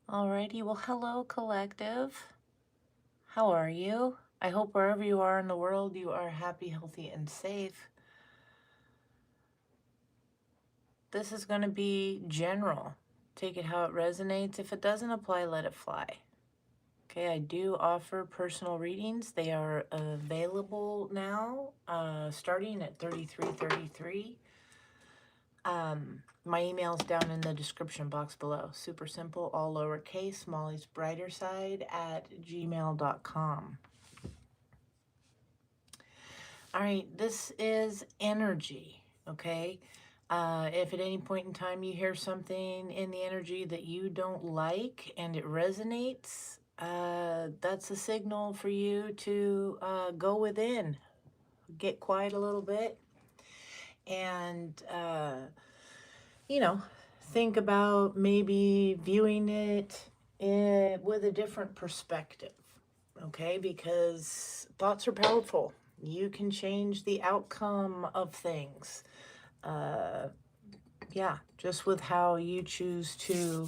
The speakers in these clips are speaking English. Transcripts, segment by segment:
Alrighty, well, hello, collective. How are you? I hope wherever you are in the world, you are happy, healthy, and safe. This is going to be general. Take it how it resonates. If it doesn't apply, let it fly. Okay, I do offer personal readings. They are available now, starting at $33.33. My email is down in the description box below. Super simple, all lowercase, MollysBrighterSide@gmail.com. All right, this is energy, okay? If at any point in time you hear something in the energy that you don't like and it resonates, that's a signal for you to go within, get quiet a little bit, and think about maybe viewing it with a different perspective, okay? Because thoughts are powerful. You can change the outcome of things. Yeah, just with how you choose to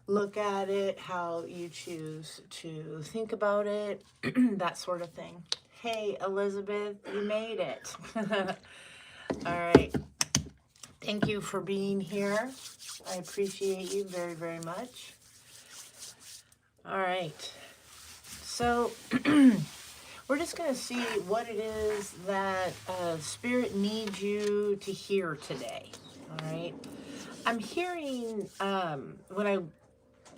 look at it, how you choose to think about it, that sort of thing. Hey, Elizabeth, you made it. All right. Thank you for being here. I appreciate you very, very much. All right. So we're just going to see what it is that Spirit needs you to hear today. All right. I'm hearing, when I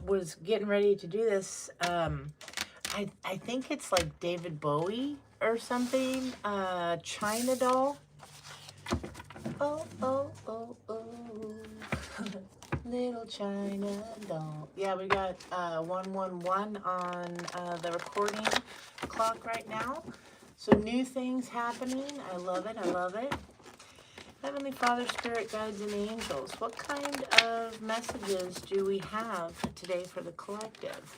was getting ready to do this, I think it's like David Bowie or something, China Doll. Oh, oh, oh, oh. Little China doll. Yeah, we got 111 on the recording clock right now. So new things happening. I love it. I love it. Heavenly Father, Spirit, Guides, and Angels, what kind of messages do we have today for the collective?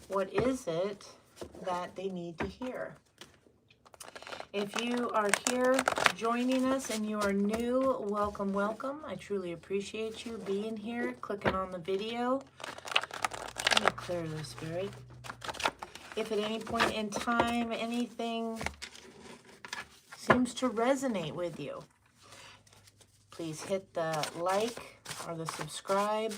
What is it that they need to hear? If you are here joining us and you are new, welcome, welcome. I truly appreciate you being here, clicking on the video. Let me clear the Spirit. If at any point in time anything seems to resonate with you, please hit the like or the subscribe,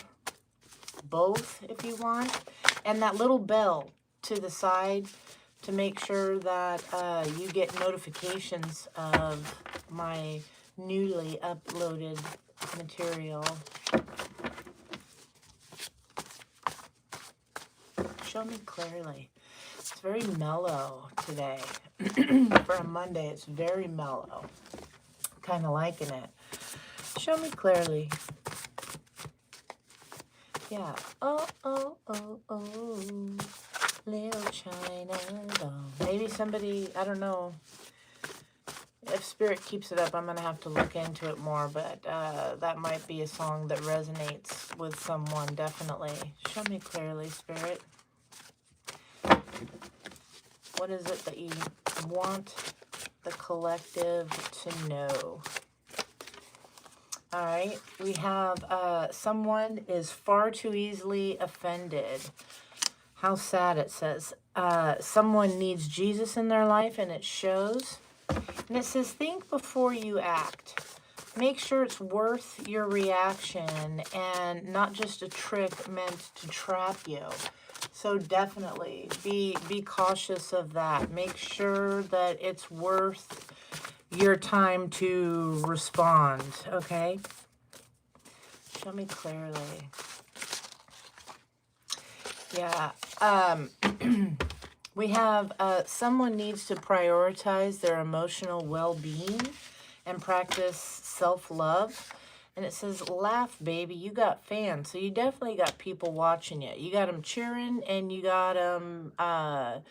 both if you want, and that little bell to the side to make sure that you get notifications of my newly uploaded material. Show me clearly. It's very mellow today. For a Monday, it's very mellow. Kind of liking it. Show me clearly. Yeah. Oh, oh, oh, oh. Little China doll. Maybe somebody, I don't know. If Spirit keeps it up, I'm going to have to look into it more, but that might be a song that resonates with someone, definitely. Show me clearly, Spirit. What is it that you want the collective to know? All right, we have someone is far too easily offended. How sad, it says. Someone needs Jesus in their life, and it shows. And it says, think before you act. Make sure it's worth your reaction and not just a trick meant to trap you. So definitely be cautious of that. Make sure that it's worth your time to respond, okay? Show me clearly. Yeah. We have someone needs to prioritize their emotional well-being and practice self-love. And it says, laugh, baby, you got fans. So you definitely got people watching you. You got them cheering, and you got them, trying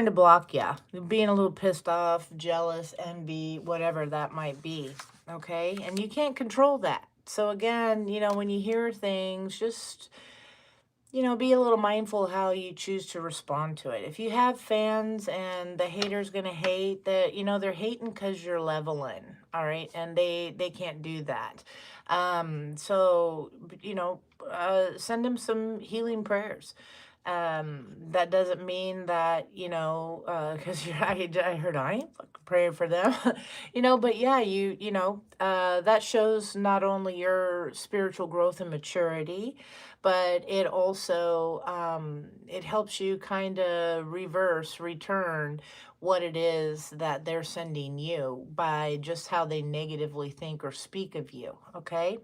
to block you. Being a little pissed off, jealous, envy, whatever that might be. Okay? And you can't control that. So again, when you hear things, just you know, be a little mindful how you choose to respond to it. If you have fans and the hater's going to hate, that, you know, they're hating because you're leveling, all right? And they can't do that. So, you know, send them some healing prayers. That doesn't mean that, you know, because I heard I ain't fucking praying for them, you know, but yeah, you know, that shows not only your spiritual growth and maturity, but it also, it helps you kind of return what it is that they're sending you by just how they negatively think or speak of you. Okay.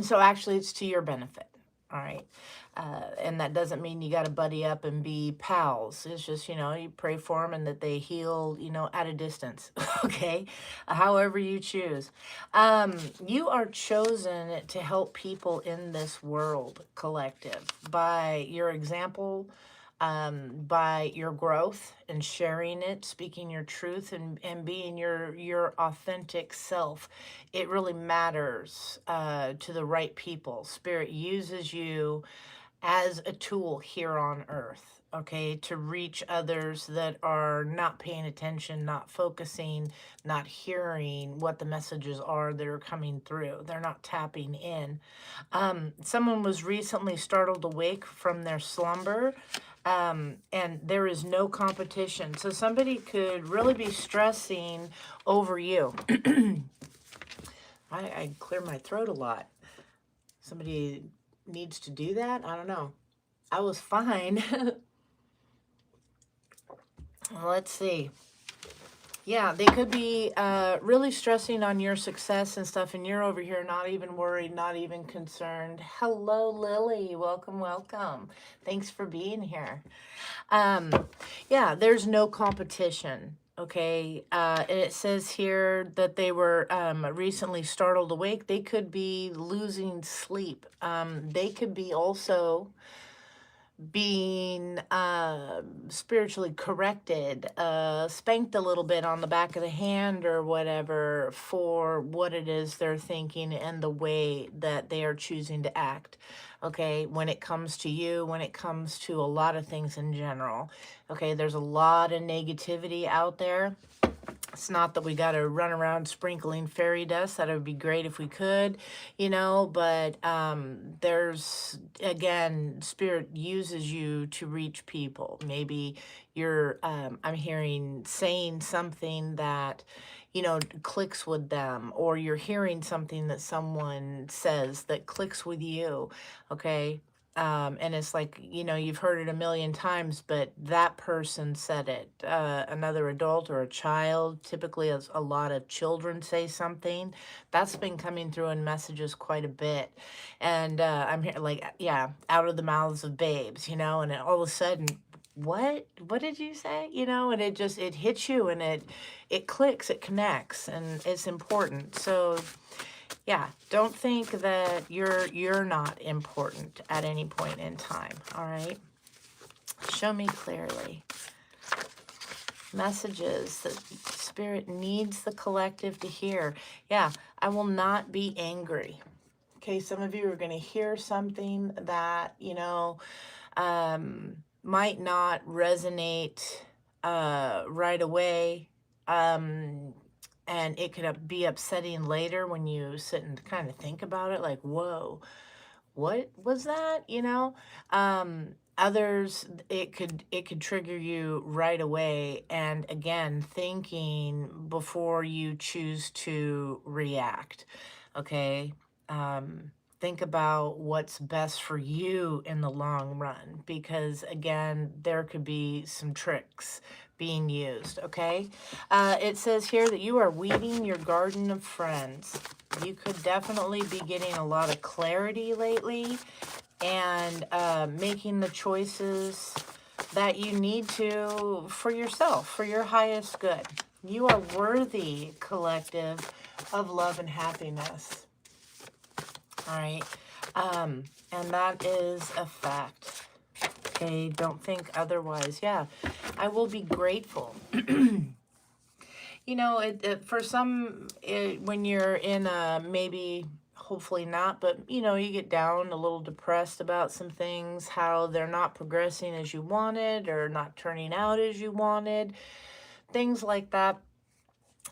So actually it's to your benefit. All right. And that doesn't mean you got to buddy up and be pals. It's just, you know, you pray for them and that they heal, you know, at a distance. Okay. However you choose. You are chosen to help people in this world, collective, by your example, by your growth and sharing it, speaking your truth, and being your authentic self. It really matters to the right people. Spirit uses you as a tool here on earth, okay, to reach others that are not paying attention, not focusing, not hearing what the messages are that are coming through. They're not tapping in. Someone was recently startled awake from their slumber, and there is no competition. So somebody could really be stressing over you. I clear my throat a lot. Somebody needs to do that? I don't know. I was fine. Let's see. Yeah, they could be really stressing on your success and stuff, and you're over here not even worried, not even concerned. Hello, Lily. Welcome, welcome. Thanks for being here. Yeah, there's no competition. Okay, and it says here that they were recently startled awake. They could be losing sleep. They could be also being spiritually corrected, spanked a little bit on the back of the hand or whatever for what it is they're thinking and the way that they are choosing to act. Okay, when it comes to you, when it comes to a lot of things in general. Okay, there's a lot of negativity out there. It's not that we got to run around sprinkling fairy dust. That would be great if we could, you know, but there's, again, Spirit uses you to reach people. Maybe you're, I'm hearing saying something that, you know, clicks with them, or you're hearing something that someone says that clicks with you, okay? And it's like, you know, you've heard it a million times, but that person said it. Another adult or a child, typically as a lot of children say something. That's been coming through in messages quite a bit. And I'm here, like, yeah, out of the mouths of babes, you know, and then all of a sudden, what did you say? You know, and it hits you, and it clicks, it connects, and it's important. So yeah, don't think that you're not important at any point in time, all right? Show me clearly. Messages that Spirit needs the collective to hear. Yeah, I will not be angry. Okay, some of you are going to hear something that, you know, might not resonate right away. And it could be upsetting later when you sit and kind of think about it, like, whoa, what was that? You know, others, it could trigger you right away. And again, thinking before you choose to react. Okay. Think about what's best for you in the long run, because again, there could be some tricks being used. Okay. It says here that you are weeding your garden of friends. You could definitely be getting a lot of clarity lately, and making the choices that you need to for yourself, for your highest good. You are worthy, collective, of love and happiness. All right. And that is a fact. Okay, don't think otherwise. Yeah, I will be grateful. You know, for some, when you're in a maybe hopefully not, but you know, you get down a little depressed about some things, how they're not progressing as you wanted or not turning out as you wanted, things like that.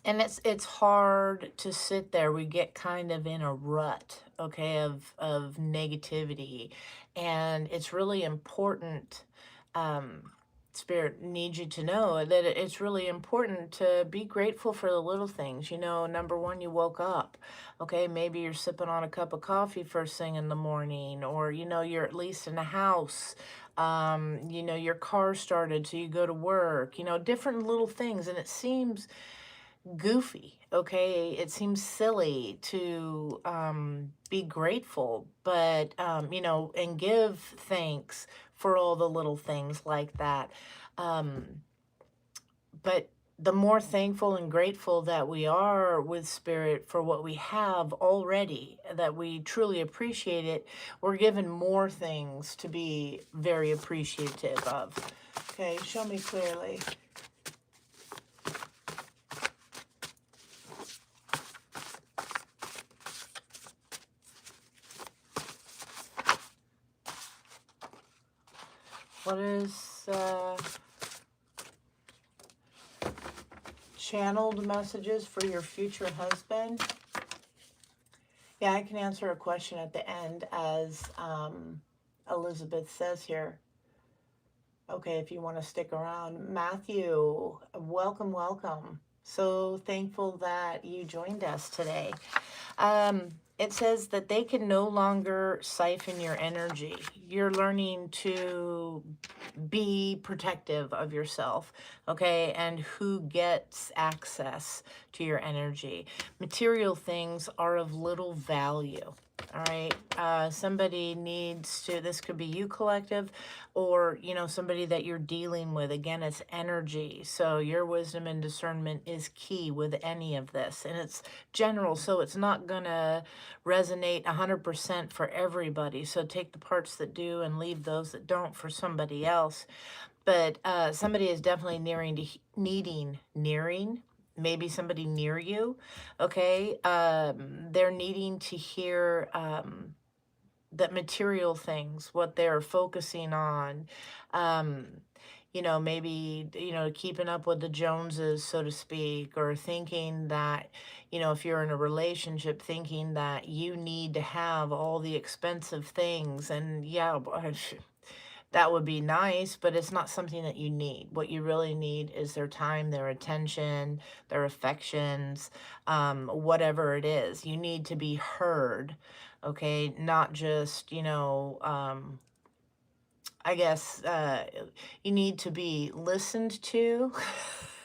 And it's hard to sit there. We get kind of in a rut, okay, of negativity. And it's really important, Spirit needs you to know that it's really important to be grateful for the little things. You know, number one, you woke up. Okay, maybe you're sipping on a cup of coffee first thing in the morning, or, you know, you're at least in a house. You know, your car started, so you go to work, you know, different little things. And it seems goofy, okay? It seems silly to be grateful, but, you know, and give thanks for all the little things like that. Um, but the more thankful and grateful that we are with Spirit for what we have already, that we truly appreciate it, we're given more things to be very appreciative of. Okay, show me clearly. What is channeled messages for your future husband? Yeah, I can answer a question at the end, as Elizabeth says here. Okay, if you want to stick around. Matthew, welcome, welcome. So thankful that you joined us today. It says that they can no longer siphon your energy. You're learning to be protective of yourself, okay, and who gets access to your energy. Material things are of little value, all right? Somebody needs to, this could be you, collective, or, you know, somebody that you're dealing with. Again, it's energy. So your wisdom and discernment is key with any of this. And it's general, so it's not going to resonate 100% for everybody. So take the parts that do and leave those that don't for somebody else. But somebody is definitely needing, maybe somebody near you, okay? They're needing to hear that material things, what they're focusing on, you know, maybe, you know, keeping up with the Joneses, so to speak, or thinking that, you know, if you're in a relationship, thinking that you need to have all the expensive things. And yeah, that would be nice, but it's not something that you need. What you really need is their time, their attention, their affections, whatever it is. You need to be heard, okay? Not just, you know, I guess you need to be listened to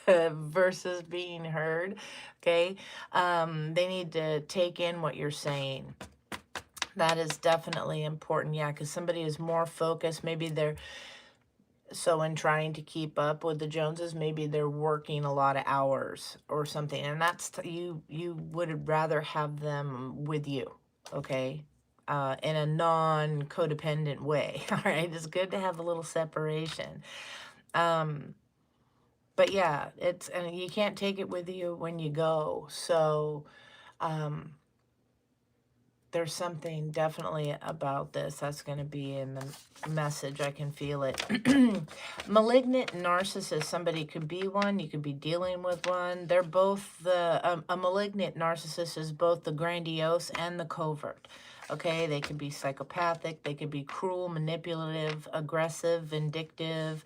versus being heard, okay? They need to take in what you're saying. That is definitely important, yeah, because somebody is more focused. Maybe they're, so in trying to keep up with the Joneses, maybe they're working a lot of hours or something, and that's, you would rather have them with you, okay? In a non-codependent way, all right? It's good to have a little separation. But yeah, it's, and you can't take it with you when you go, so there's something definitely about this that's going to be in the message. I can feel it. Malignant narcissist. Somebody could be one. You could be dealing with one. They're both the, a malignant narcissist is both the grandiose and the covert. Okay, they could be psychopathic. They could be cruel, manipulative, aggressive, vindictive,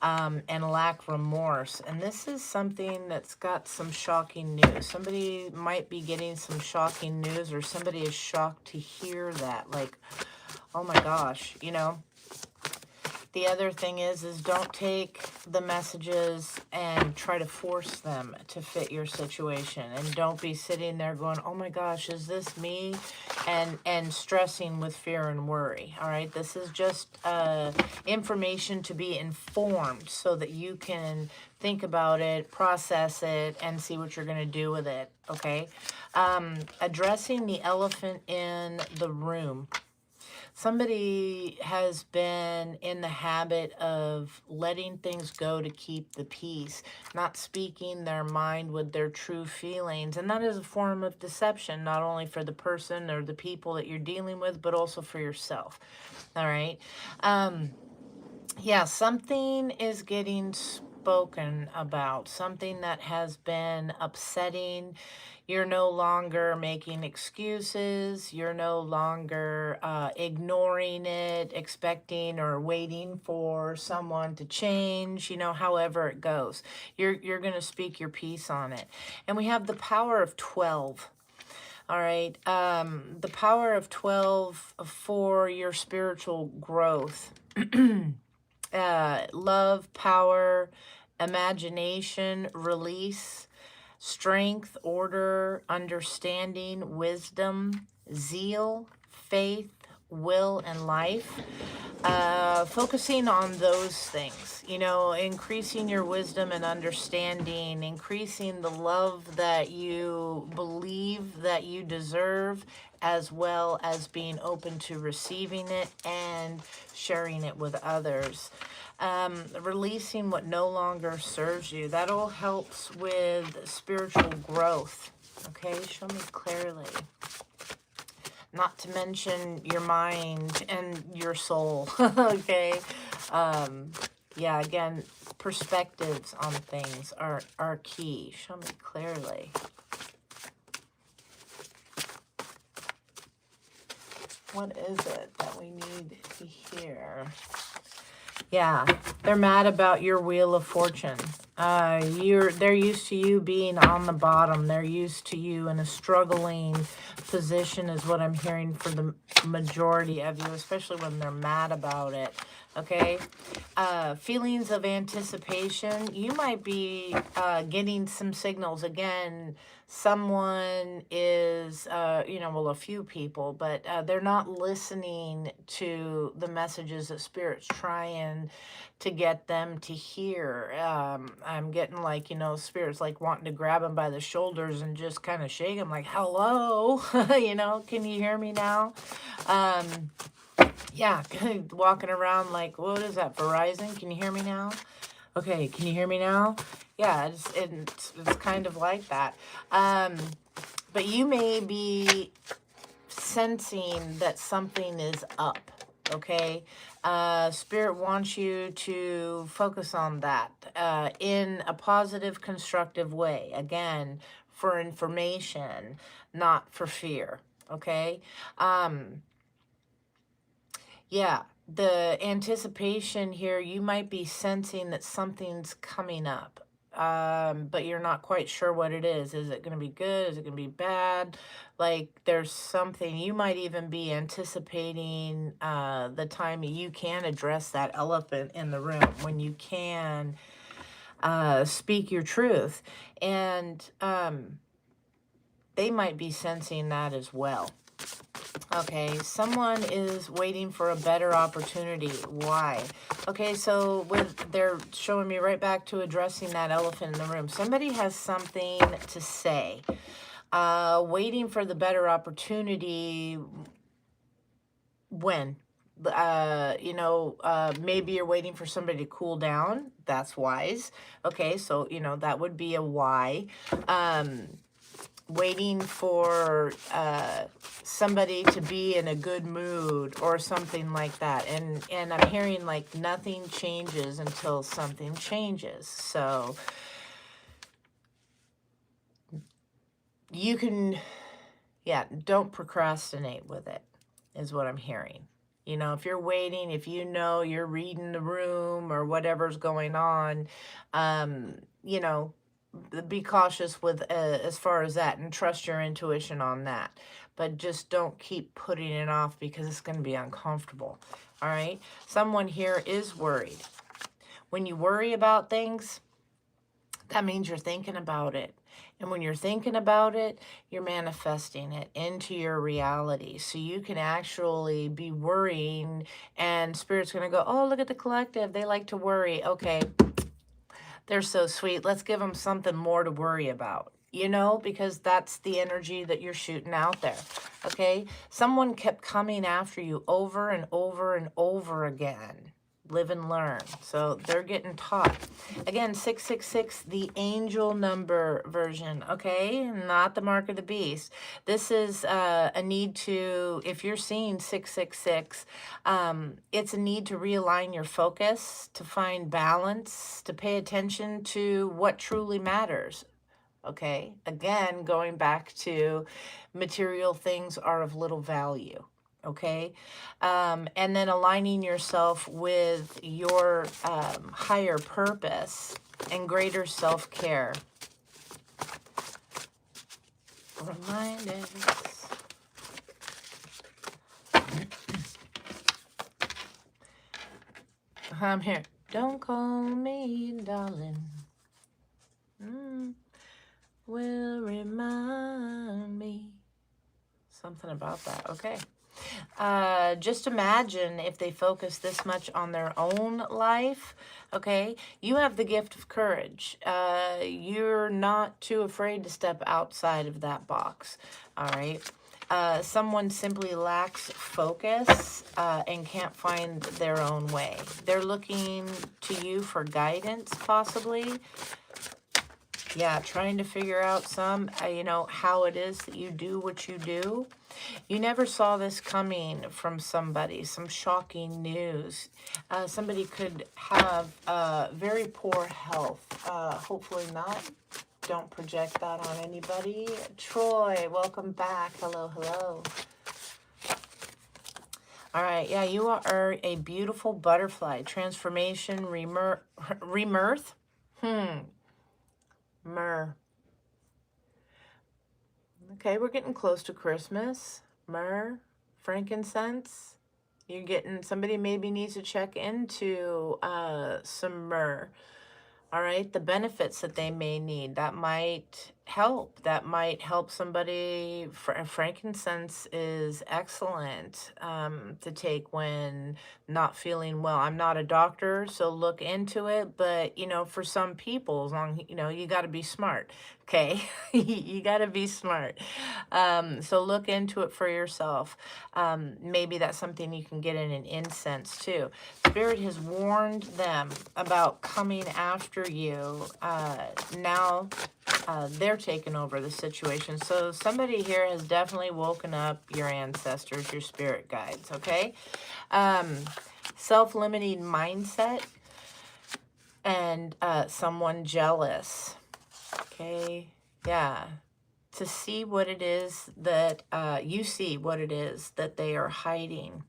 and lack remorse. And this is something that's got some shocking news. Somebody might be getting some shocking news, or somebody is shocked to hear that. Like, oh my gosh, you know. The other thing is don't take the messages and try to force them to fit your situation. And don't be sitting there going, oh my gosh, is this me? And stressing with fear and worry. All right, this is just information to be informed so that you can think about it, process it, and see what you're going to do with it. Okay, addressing the elephant in the room. Somebody has been in the habit of letting things go to keep the peace, not speaking their mind with their true feelings. And that is a form of deception, not only for the person or the people that you're dealing with, but also for yourself. All right. Yeah, something is getting spoken about, something that has been upsetting. You're no longer making excuses. You're no longer ignoring it, expecting or waiting for someone to change, you know, however it goes. You're going to speak your piece on it. And we have the power of 12. All right. The power of 12 for your spiritual growth. Love, power, imagination, release, strength, order, understanding, wisdom, zeal, faith, will, and life. Focusing on those things, you know, increasing your wisdom and understanding, increasing the love that you believe that you deserve, as well as being open to receiving it and sharing it with others. Releasing what no longer serves you. That all helps with spiritual growth. Okay, show me clearly. Not to mention your mind and your soul. Okay. Yeah, again, perspectives on things are key. Show me clearly. What is it that we need to hear? Yeah, they're mad about your wheel of fortune. They're used to you being on the bottom. They're used to you in a struggling position is what I'm hearing for the majority of you, especially when they're mad about it. Okay. Feelings of anticipation. You might be getting some signals. Again, someone is, well, a few people, but they're not listening to the messages that Spirit's trying to get them to hear. I'm getting like, Spirit's like wanting to grab them by the shoulders and just kind of shake them like, hello, can you hear me now? Yeah, walking around like, what is that, Verizon? Can you hear me now? Okay, can you hear me now? Yeah, it's kind of like that. But you may be sensing that something is up, okay? Spirit wants you to focus on that in a positive, constructive way. Again, for information, not for fear, okay? Yeah, the anticipation here, you might be sensing that something's coming up, but you're not quite sure what it is. Is it going to be good? Is it going to be bad? Like there's something, you might even be anticipating the time you can address that elephant in the room, when you can speak your truth. And they might be sensing that as well. Okay, someone is waiting for a better opportunity. Why? Okay, so they're showing me right back to addressing that elephant in the room. Somebody has something to say. Waiting for the better opportunity. When? Maybe you're waiting for somebody to cool down. That's wise. Okay, so, that would be a why. Waiting for somebody to be in a good mood or something like that. And I'm hearing like nothing changes until something changes. So you can, don't procrastinate with it, is what I'm hearing. If you're waiting, if you're reading the room or whatever's going on, be cautious with as far as that, and trust your intuition on that. But just don't keep putting it off, because it's going to be uncomfortable. All right. Someone here is worried. When you worry about things, that means you're thinking about it. And when you're thinking about it, you're manifesting it into your reality. So you can actually be worrying, and Spirit's going to go, oh, look at the collective. They like to worry. Okay. They're so sweet. Let's give them something more to worry about. you know, because that's the energy that you're shooting out there, okay? Someone kept coming after you over and over and over again. Live and learn. So they're getting taught. Again, 666, the angel number version, okay? Not the mark of the beast. This is a need to, if you're seeing 666, it's a need to realign your focus, to find balance, to pay attention to what truly matters. Okay, again, going back to material things are of little value. Okay, and then aligning yourself with your higher purpose and greater self-care. Remind us. I'm here. Don't call me darling. Will remind me. Something about that. Okay. Just imagine if they focus this much on their own life, okay? You have the gift of courage. You're not too afraid to step outside of that box, all right? Someone simply lacks focus and can't find their own way. They're looking to you for guidance, possibly. Yeah, trying to figure out you know, how it is that you do what you do. You never saw this coming from somebody, some shocking news. Somebody could have very poor health. Hopefully not. Don't project that on anybody. Troy, welcome back. Hello, hello. All right, yeah, you are a beautiful butterfly. Transformation, remirth. Myrrh. Okay, we're getting close to Christmas. Myrrh, frankincense. You're getting, somebody maybe needs to check into some myrrh. All right, the benefits that they may need, that might help. That might help somebody. Frankincense is excellent to take when not feeling well. I'm not a doctor, so look into it. But, you know, for some people, as long, you know, you got to be smart. Okay, you got to be smart. So look into it for yourself. Maybe that's something you can get in an incense too. Spirit has warned them about coming after you. Now they're taking over the situation. So somebody here has definitely woken up your ancestors, your spirit guides, okay? Self-limiting mindset and someone jealous. Okay, yeah. To see what it is that you see what it is that they are hiding.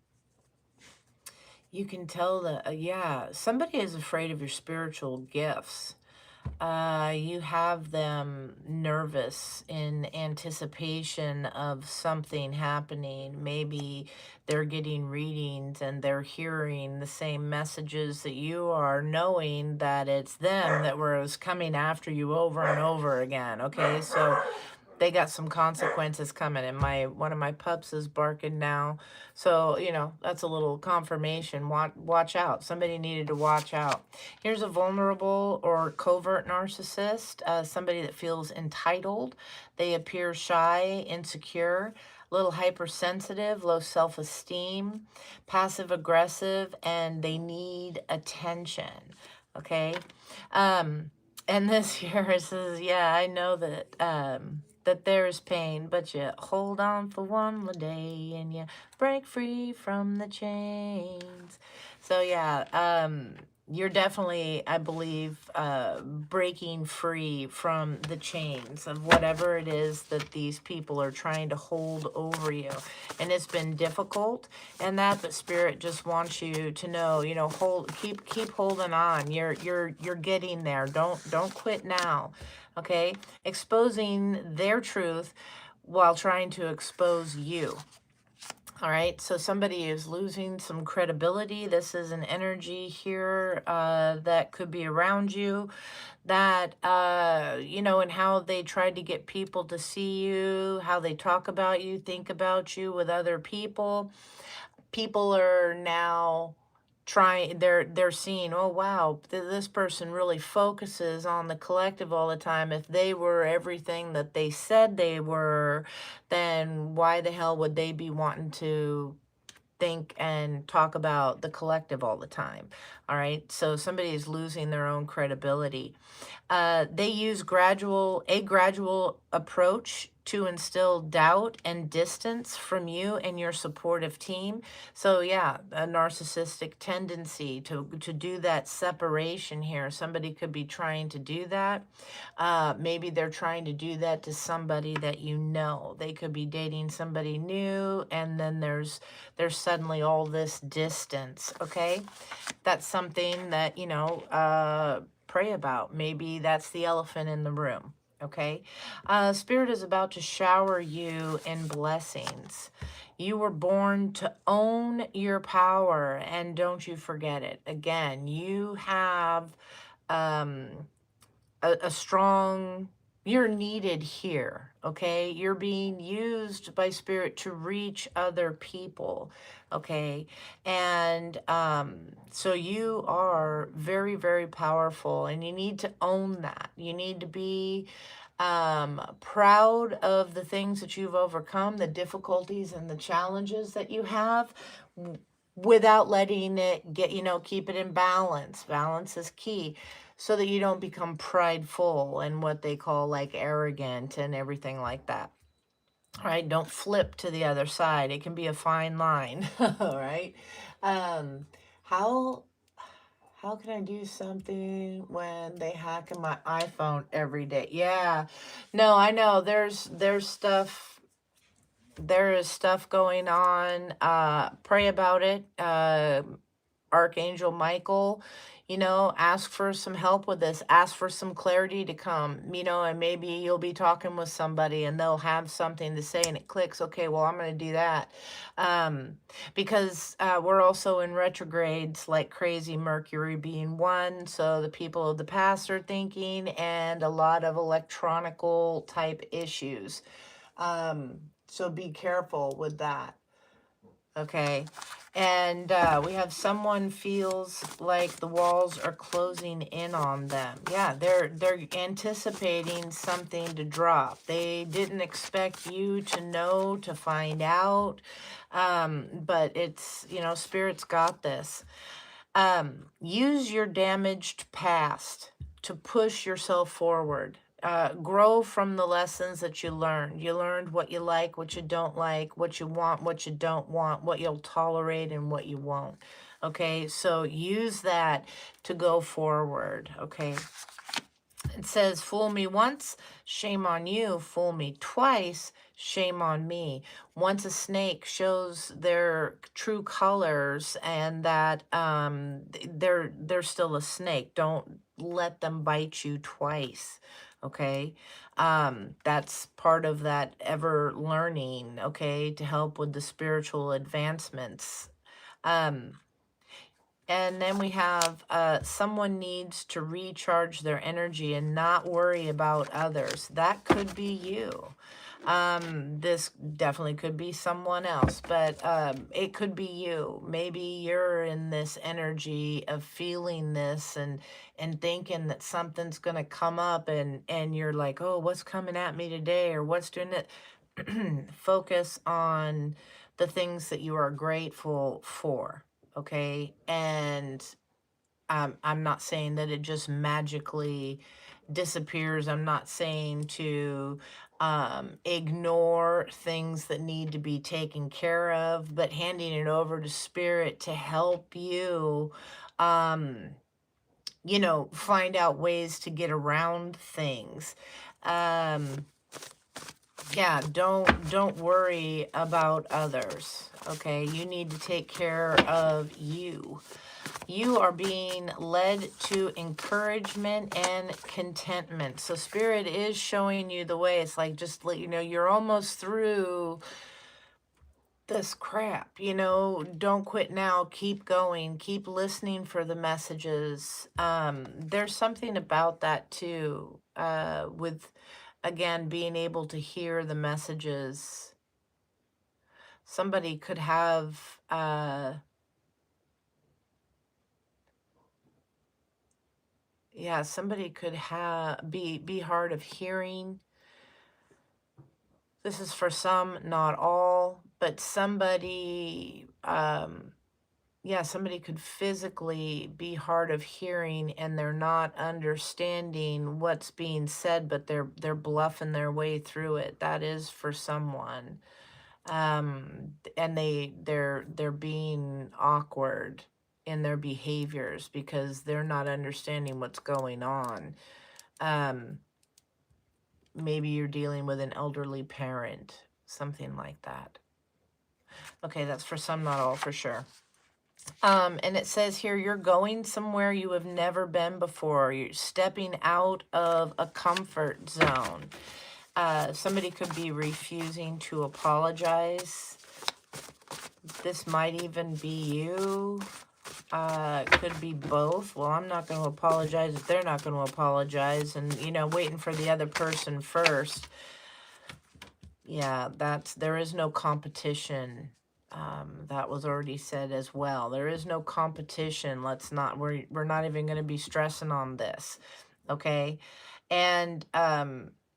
You can tell that, yeah, somebody is afraid of your spiritual gifts. You have them nervous in anticipation of something happening. Maybe they're getting readings and they're hearing the same messages that you are, knowing that it's them that was coming after you over and over again. Okay, so they got some consequences coming, and one of my pups is barking now. So, you know, that's a little confirmation. Watch out. Somebody needed to watch out. Here's a vulnerable or covert narcissist, somebody that feels entitled. They appear shy, insecure, a little hypersensitive, low self-esteem, passive-aggressive, and they need attention, okay? And this here says, yeah, I know that that there is pain, but you hold on for one more day and you break free from the chains. So yeah, you're definitely, I believe, breaking free from the chains of whatever it is that these people are trying to hold over you. And it's been difficult, and that, but Spirit just wants you to know, you know, keep holding on. You're getting there. Don't quit now. Okay? Exposing their truth while trying to expose you. All right, so somebody is losing some credibility. This is an energy here that could be around you, that, you know, and how they tried to get people to see you, how they talk about you, think about you with other people. People are now they're seeing, oh wow, this person really focuses on the collective all the time. If they were everything that they said they were, then why the hell would they be wanting to think and talk about the collective all the time? All right, so somebody is losing their own credibility. They use a gradual approach to instill doubt and distance from you and your supportive team. So yeah, a narcissistic tendency to do that separation here. Somebody could be trying to do that. Maybe they're trying to do that to somebody that you know. They could be dating somebody new, and then there's suddenly all this distance. Okay, that's something that, pray about. Maybe that's the elephant in the room. Okay. Spirit is about to shower you in blessings. You were born to own your power, and don't you forget it. Again, you have um, a strong, you're needed here, okay? You're being used by Spirit to reach other people, okay? And so you are very, very powerful, and you need to own that. You need to be proud of the things that you've overcome, the difficulties and the challenges that you have, without letting it get, keep it in balance. Balance is key, so that you don't become prideful and what they call like arrogant and everything like that. All right, don't flip to the other side. It can be a fine line. All right. Um, how how can I do something when they hack in my iPhone every day? Yeah. No, I know there's stuff, there is stuff going on. Pray about it. Archangel Michael, ask for some help with this, ask for some clarity to come, and maybe you'll be talking with somebody and they'll have something to say and it clicks. Okay, well, I'm going to do that. Because we're also in retrogrades like crazy, Mercury being one. So the people of the past are thinking, and a lot of electronical type issues. So be careful with that. Okay. And we have someone feels like the walls are closing in on them. Yeah, they're anticipating something to drop. They didn't expect you to know, to find out. But it's, Spirit's got this. Use your damaged past to push yourself forward. Grow from the lessons that you learned. You learned what you like, what you don't like, what you want, what you don't want, what you'll tolerate, and what you won't. Okay, so use that to go forward. Okay. It says, fool me once, shame on you. Fool me twice, shame on me. Once a snake shows their true colors and that they're still a snake, don't let them bite you twice. Okay. That's part of that ever learning, okay, to help with the spiritual advancements. And then we have someone needs to recharge their energy and not worry about others. That could be you. This definitely could be someone else, but it could be you. Maybe you're in this energy of feeling this and thinking that something's going to come up, and you're like, oh, what's coming at me today, or what's doing it? Focus on the things that you are grateful for. Okay. And I'm not saying that it just magically disappears. I'm not saying to ignore things that need to be taken care of, but handing it over to Spirit to help you, find out ways to get around things. Yeah, don't worry about others. Okay, you need to take care of you. You are being led to encouragement and contentment. So Spirit is showing you the way. It's like, just let you know, you're almost through this crap. Don't quit now. Keep going. Keep listening for the messages. There's something about that too, with, again, being able to hear the messages. Somebody could have Yeah, somebody could be hard of hearing. This is for some, not all, but somebody, yeah, somebody could physically be hard of hearing and they're not understanding what's being said, but they're bluffing their way through it. That is for someone. And they're being awkward in their behaviors because they're not understanding what's going on. Maybe you're dealing with an elderly parent, something like that. Okay, that's for some, not all, for sure. And it says here, you're going somewhere you have never been before. You're stepping out of a comfort zone. Somebody could be refusing to apologize. This might even be you. Could be both. Well, I'm not going to apologize if they're not going to apologize. And, you know, waiting for the other person first. Yeah, there is no competition. That was already said as well. There is no competition. We're not even going to be stressing on this. Okay. And,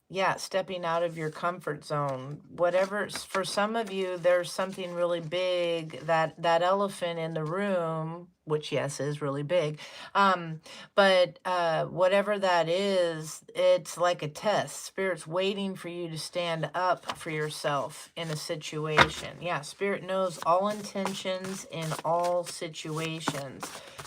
yeah, stepping out of your comfort zone, whatever. For some of you, there's something really big, that elephant in the room, which yes, is really big. But whatever that is, it's like a test. Spirit's waiting for you to stand up for yourself in a situation. Yeah, Spirit knows all intentions in all situations.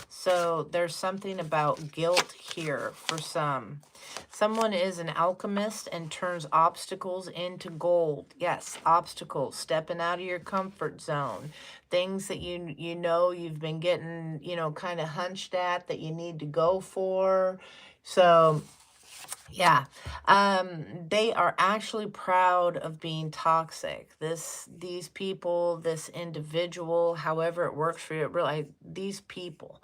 So there's something about guilt here for some. Someone is an alchemist and turns obstacles into gold. Yes, obstacles, stepping out of your comfort zone. Things that you know you've been getting, you know, kind of hunched at that you need to go for. So, yeah, they are actually proud of being toxic. These people, this individual, however it works for you, really, these people.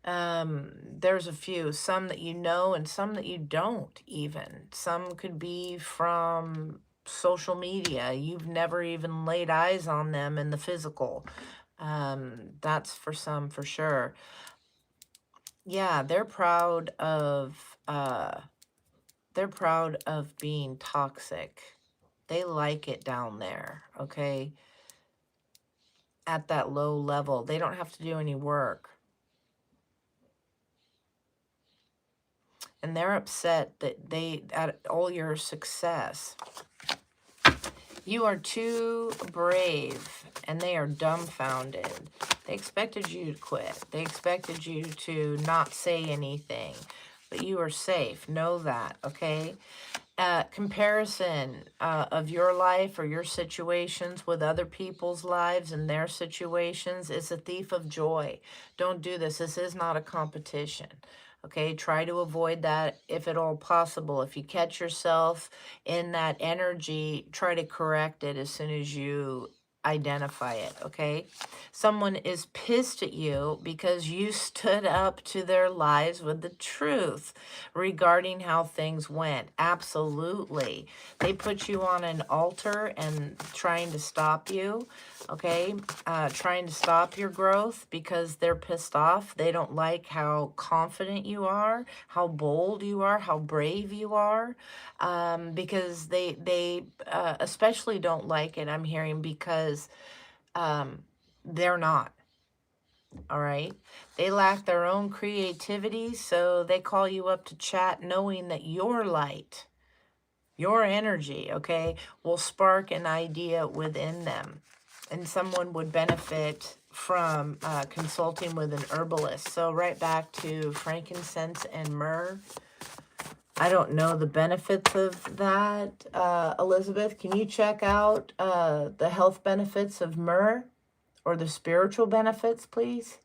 There's a few, some that you know and some that you don't even. Some could be from social media. You've never even laid eyes on them in the physical. That's for some for sure. Yeah, they're proud of being toxic. They like it down there, okay? At that low level. They don't have to do any work. And they're upset that at all your success. You are too brave, and they are dumbfounded. They expected you to quit. They expected you to not say anything, but you are safe. Know that, okay? Comparison of your life or your situations with other people's lives and their situations is a thief of joy. Don't do this. This is not a competition. Okay, try to avoid that if at all possible. If you catch yourself in that energy, try to correct it as soon as you identify it, okay? Someone is pissed at you because you stood up to their lies with the truth regarding how things went. Absolutely. They put you on an altar and trying to stop you, okay? Trying to stop your growth because they're pissed off. They don't like how confident you are, how bold you are, how brave you are, because they especially don't like it, I'm hearing, because they're not. All right. They lack their own creativity, so they call you up to chat knowing that your light, your energy, okay, will spark an idea within them. And someone would benefit from consulting with an herbalist. So right back to frankincense and myrrh. I don't know the benefits of that. Elizabeth, can you check out the health benefits of myrrh or the spiritual benefits, please?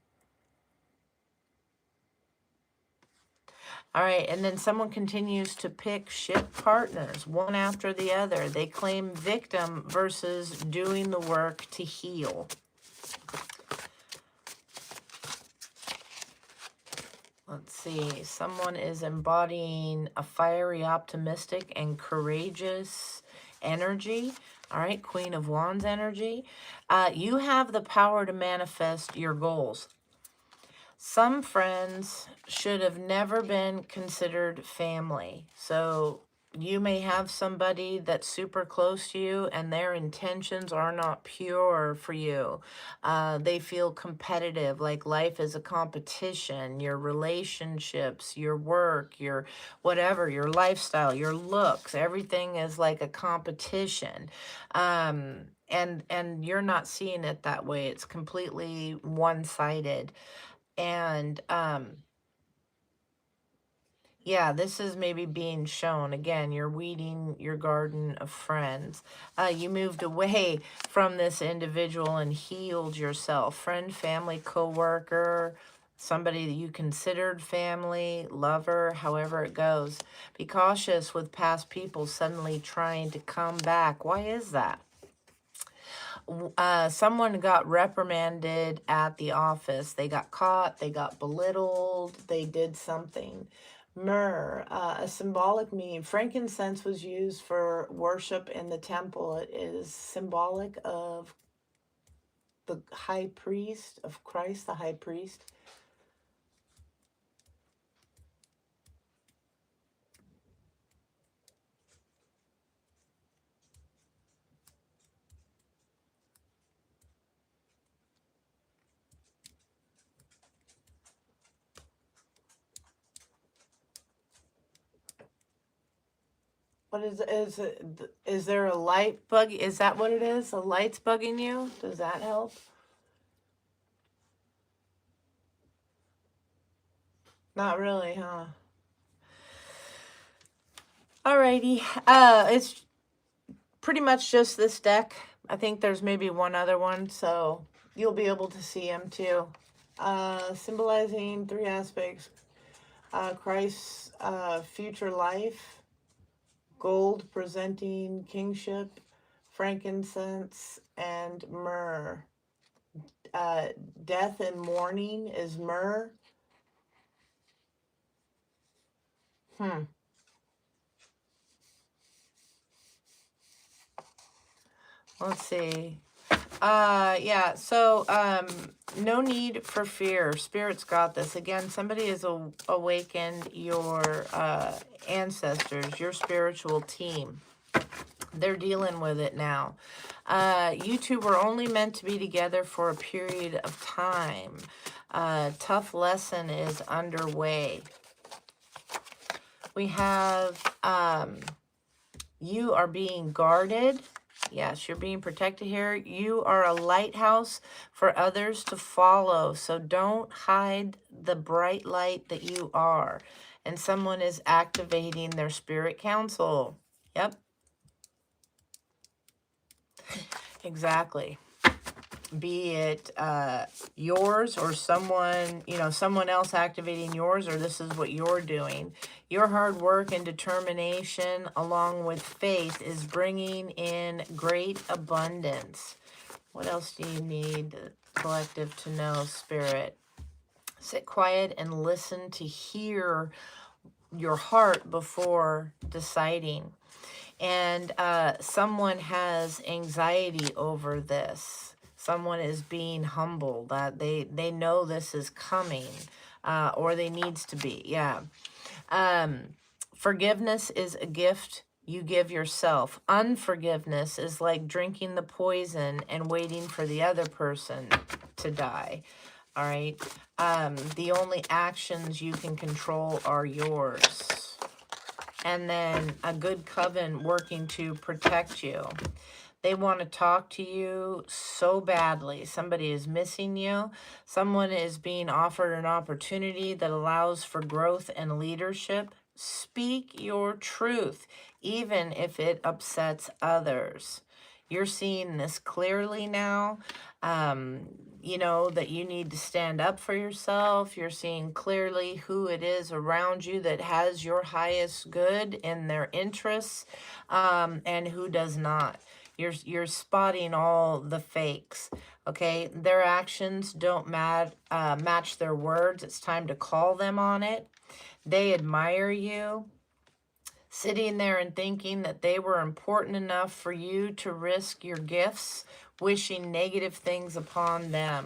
All right, and then someone continues to pick shit partners, one after the other. They claim victim versus doing the work to heal. Let's see. Someone is embodying a fiery, optimistic, and courageous energy. All right, Queen of Wands energy. You have the power to manifest your goals. Some friends should have never been considered family. So you may have somebody that's super close to you and their intentions are not pure for you. They feel competitive, like life is a competition. Your relationships, your work, your whatever, your lifestyle, your looks, everything is like a competition. And you're not seeing it that way. It's completely one-sided. And yeah, this is maybe being shown. Again, you're weeding your garden of friends. You moved away from this individual and healed yourself. Friend, family, coworker, somebody that you considered family, lover, however it goes. Be cautious with past people suddenly trying to come back. Why is that? Someone got reprimanded at the office. They got caught, they got belittled, they did something. Myrrh, a symbolic meaning. Frankincense was used for worship in the temple. It is symbolic of the high priest, of Christ, the high priest. What is it? Is there a light bug? Is that what it is? A light's bugging you? Does that help? Not really, huh? Alrighty. It's pretty much just this deck. I think there's maybe one other one, so you'll be able to see them too. Symbolizing three aspects. Christ's future life. Gold presenting kingship. Frankincense and myrrh. Death and mourning is myrrh. Let's see. Yeah, so no need for fear. Spirit's got this. Again, somebody has awakened your ancestors, your spiritual team. They're dealing with it now. You two were only meant to be together for a period of time. Tough lesson is underway. We have you are being guarded. Yes, you're being protected here. You are a lighthouse for others to follow. So don't hide the bright light that you are. And someone is activating their spirit council. Yep. Exactly. Be it yours or someone, someone else activating yours, or this is what you're doing. Your hard work and determination along with faith is bringing in great abundance. What else do you need, collective, to know, Spirit? Sit quiet and listen to hear your heart before deciding. And someone has anxiety over this. Someone is being humbled. They know this is coming, or they needs to be. Yeah. Forgiveness is a gift you give yourself. Unforgiveness is like drinking the poison and waiting for the other person to die. All right. The only actions you can control are yours. And then a good coven working to protect you. They want to talk to you so badly. Somebody is missing you. Someone is being offered an opportunity that allows for growth and leadership. Speak your truth, even if it upsets others. You're seeing this clearly now. That you need to stand up for yourself. You're seeing clearly who it is around you that has your highest good in their interests, and who does not. You're spotting all the fakes, okay? Their actions don't match their words. It's time to call them on it. They admire you. sitting there and thinking that they were important enough for you to risk your gifts, wishing negative things upon them.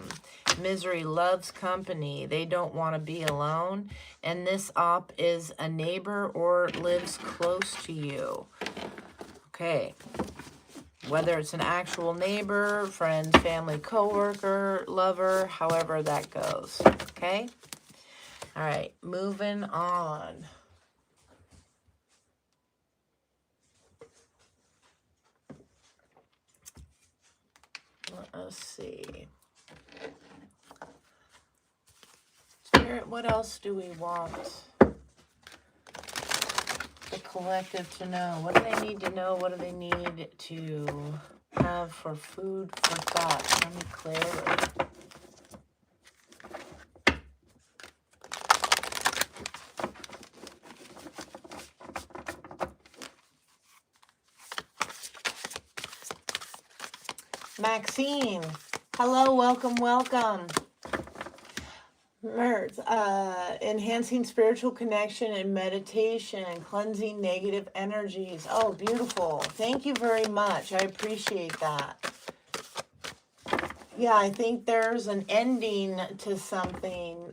Misery loves company. They don't want to be alone. And this op is a neighbor or lives close to you. Okay. Whether it's an actual neighbor, friend, family, coworker, lover, however that goes. Okay? All right, moving on. Let us see. Spirit, what else do we want the collective to know? What do they need to know? What do they need to have for food for thought? Tell me clearly. Maxine, hello, welcome, welcome. Mertz, enhancing spiritual connection and meditation, cleansing negative energies. Oh, beautiful. Thank you very much. I appreciate that. Yeah, I think there's an ending to something.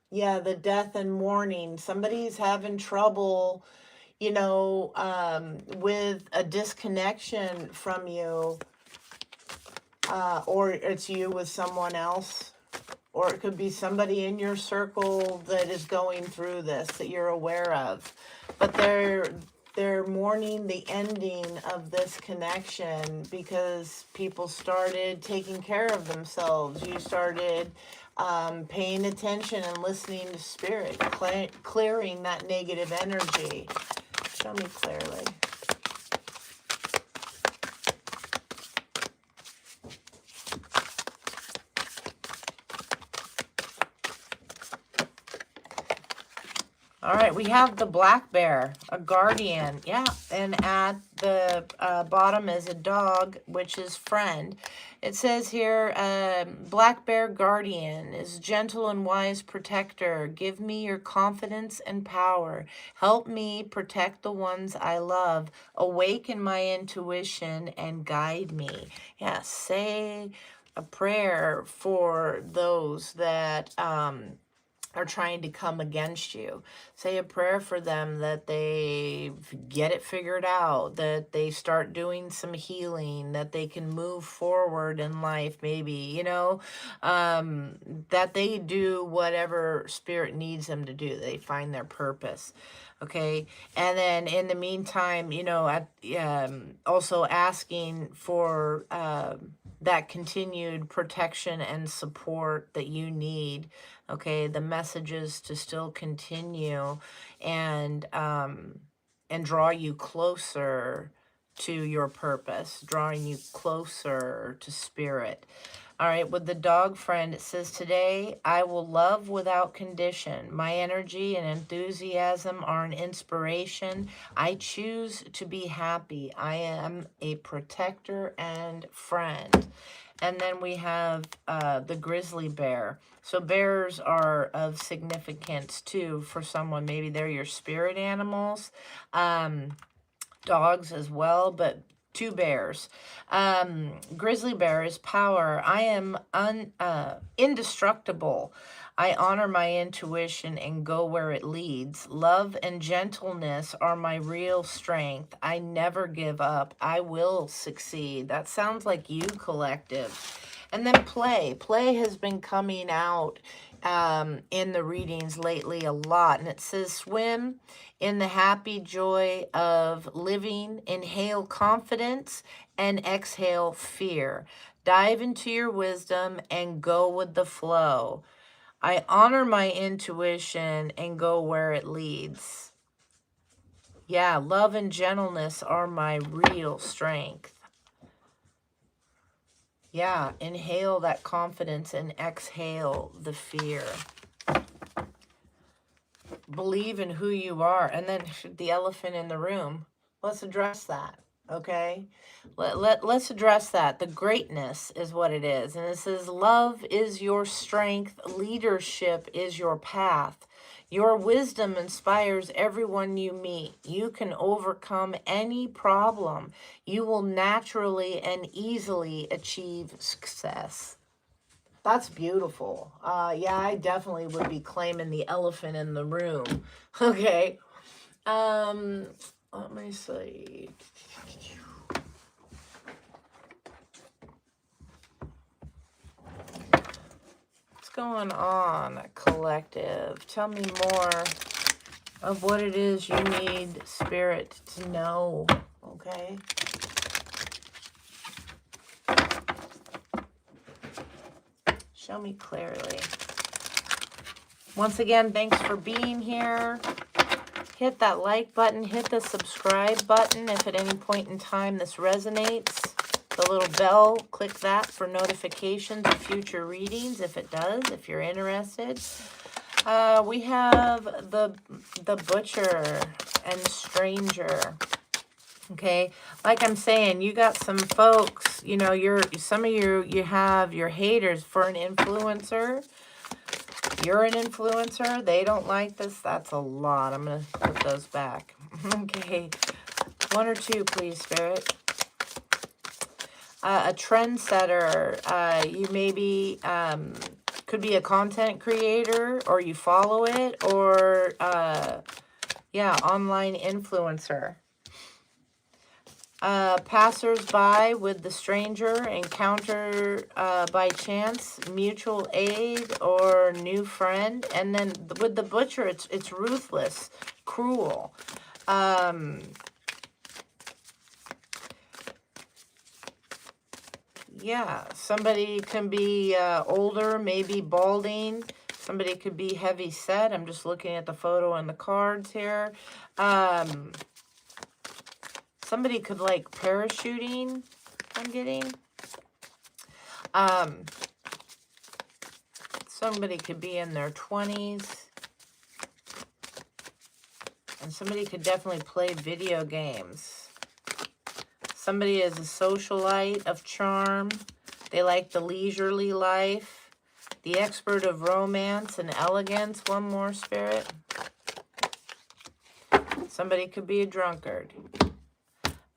Yeah, the death and mourning. Somebody's having trouble, you know, with a disconnection from you, or it's you with someone else. Or it could be somebody in your circle that is going through this that you're aware of. But they're mourning the ending of this connection because people started taking care of themselves. You started paying attention and listening to spirit, clearing that negative energy. Show me clearly. All right, we have the black bear, a guardian. Yeah, and at the bottom is a dog, which is friend. It says here, black bear guardian is gentle and wise protector. Give me your confidence and power. Help me protect the ones I love. Awaken my intuition and guide me. Yeah, say a prayer for those that are trying to come against you. Say a prayer for them that they get it figured out, that they start doing some healing, that they can move forward in life, maybe, you know, that they do whatever spirit needs them to do. They find their purpose. Okay. And then in the meantime, you know, also asking for that continued protection and support that you need. Okay, the messages to still continue and draw you closer to your purpose, drawing you closer to spirit. All right, with the dog friend, it says, today I will love without condition. My energy and enthusiasm are an inspiration. I choose to be happy. I am a protector and friend. And then we have the grizzly bear. So bears are of significance too for someone. Maybe they're your spirit animals. Dogs as well, but two bears. Grizzly bear is power. I am indestructible. I honor my intuition and go where it leads. Love and gentleness are my real strength. I never give up. I will succeed. That sounds like you, collective. And then play. Play has been coming out in the readings lately a lot. And it says, swim in the happy joy of living. Inhale confidence and exhale fear. Dive into your wisdom and go with the flow. I honor my intuition and go where it leads. Yeah, love and gentleness are my real strength. Yeah, inhale that confidence and exhale the fear. Believe in who you are. And then the elephant in the room. Let's address that, okay? Let's address that. The greatness is what it is. And it says, love is your strength. Leadership is your path. Your wisdom inspires everyone you meet. You can overcome any problem. You will naturally and easily achieve success. That's beautiful. Yeah, I definitely would be claiming the elephant in the room. Okay. Let me see. What's going on, collective? Tell me more of what it is you need Spirit to know. Okay. Show me clearly. Once again, thanks for being here. Hit that like button. Hit the subscribe button if at any point in time this resonates. The little bell, click that for notifications of future readings if it does, if you're interested. We have the Butcher and Stranger. Okay, like I'm saying, you got some folks, you know, some of you have your haters. For an influencer, you're an influencer, they don't like this. That's a lot. I'm going to put those back. Okay, 1 or 2, please, Spirit. A trendsetter, you maybe could be a content creator, or you follow it, or yeah, online influencer. Passers-by with the Stranger, encounter by chance, mutual aid, or new friend. And then with the Butcher, it's ruthless, cruel. Yeah, somebody can be older, maybe balding. Somebody could be heavy set. I'm just looking at the photo and the cards here. Somebody could like parachuting, I'm getting. Somebody could be in their 20s. And somebody could definitely play video games. Somebody is a socialite of charm. They like the leisurely life. The expert of romance and elegance. One more, Spirit. Somebody could be a drunkard.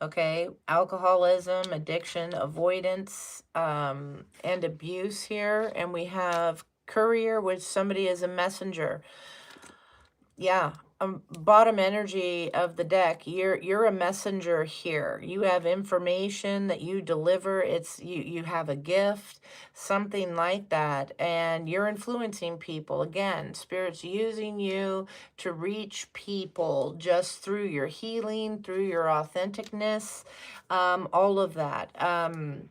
Okay, alcoholism, addiction, avoidance, and abuse here. And we have courier, which somebody is a messenger. Yeah, bottom energy of the deck. You're a messenger here. You have information that you deliver. It's you have a gift, something like that, and you're influencing people. Again, Spirit's using you to reach people just through your healing, through your authenticness, all of that. And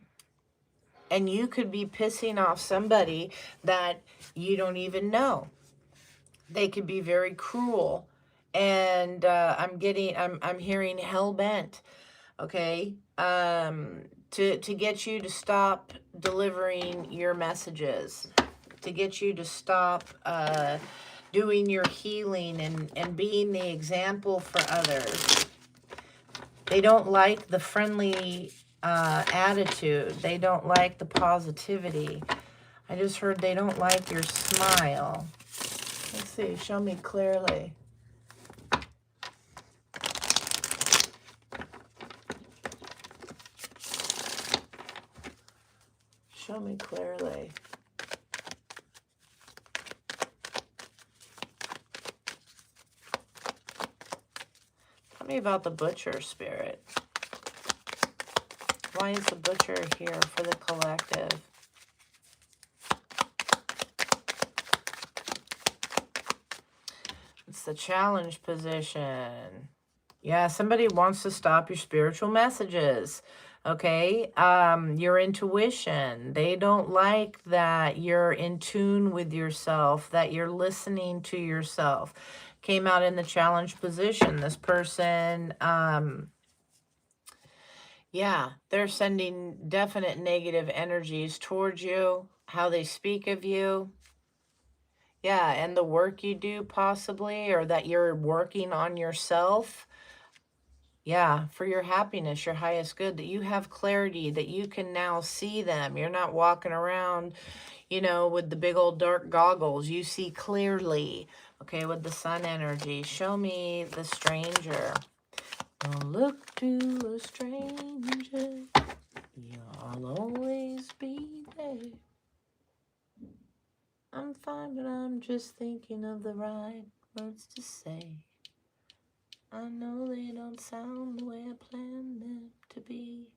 you could be pissing off somebody that you don't even know. They could be very cruel. And I'm hearing hell-bent, okay, to get you to stop delivering your messages, to get you to stop doing your healing and being the example for others. They don't like the friendly attitude. They don't like the positivity. I just heard they don't like your smile. Let's see, show me clearly. Show me clearly. Tell me about the Butcher, Spirit. Why is the Butcher here for the collective? It's the challenge position. Yeah, somebody wants to stop your spiritual messages. Okay, your intuition. They don't like that you're in tune with yourself, that you're listening to yourself. Came out in the challenge position. This person, yeah, they're sending definite negative energies towards you, how they speak of you. Yeah, and the work you do possibly, or that you're working on yourself. Yeah, for your happiness, your highest good, that you have clarity, that you can now see them. You're not walking around, you know, with the big old dark goggles. You see clearly. Okay, with the sun energy, show me the stranger. Don't look to a stranger. I'll always be there. I'm fine, but I'm just thinking of the right words to say. I know they don't sound the way I planned them to be.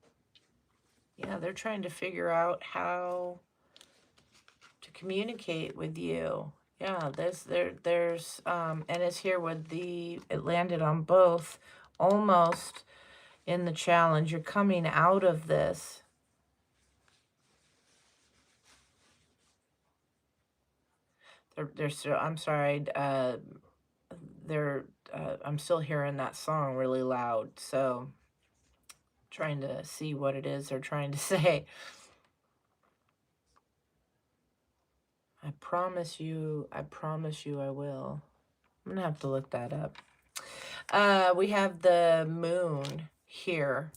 Yeah, they're trying to figure out how to communicate with you. Yeah, there's and it's here with it landed on both, almost in the challenge. You're coming out of this. I'm sorry, I'm still hearing that song really loud, so trying to see what it is they're trying to say. I promise you I will. I'm gonna have to look that up. We have the moon here.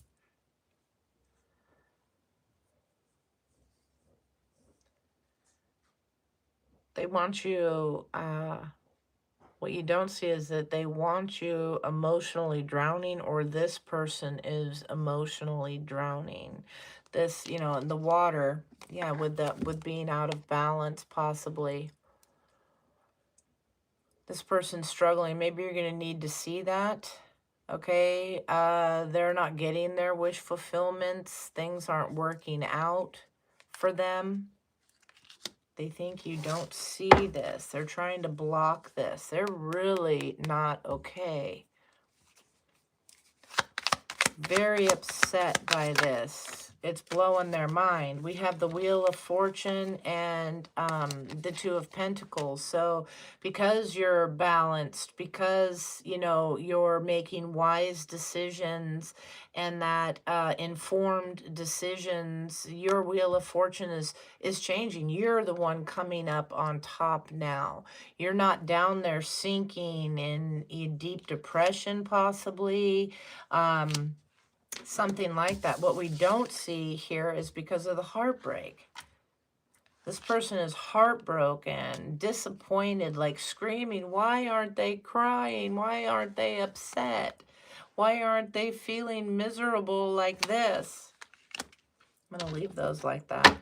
They want you, what you don't see is that they want you emotionally drowning, or this person is emotionally drowning. This, you know, in the water, yeah, with being out of balance, possibly. This person's struggling. Maybe you're going to need to see that. Okay, they're not getting their wish fulfillments. Things aren't working out for them. They think you don't see this. They're trying to block this. They're really not okay. Very upset by this. It's blowing their mind. We have the Wheel of Fortune and the Two of Pentacles. So because you're balanced, because, you know, you're making wise decisions and that informed decisions, your Wheel of Fortune is changing. You're the one coming up on top now. You're not down there sinking in deep depression, possibly. Something like that. What we don't see here is because of the heartbreak. This person is heartbroken, disappointed, like screaming, why aren't they crying? Why aren't they upset? Why aren't they feeling miserable like this? I'm going to leave those like that.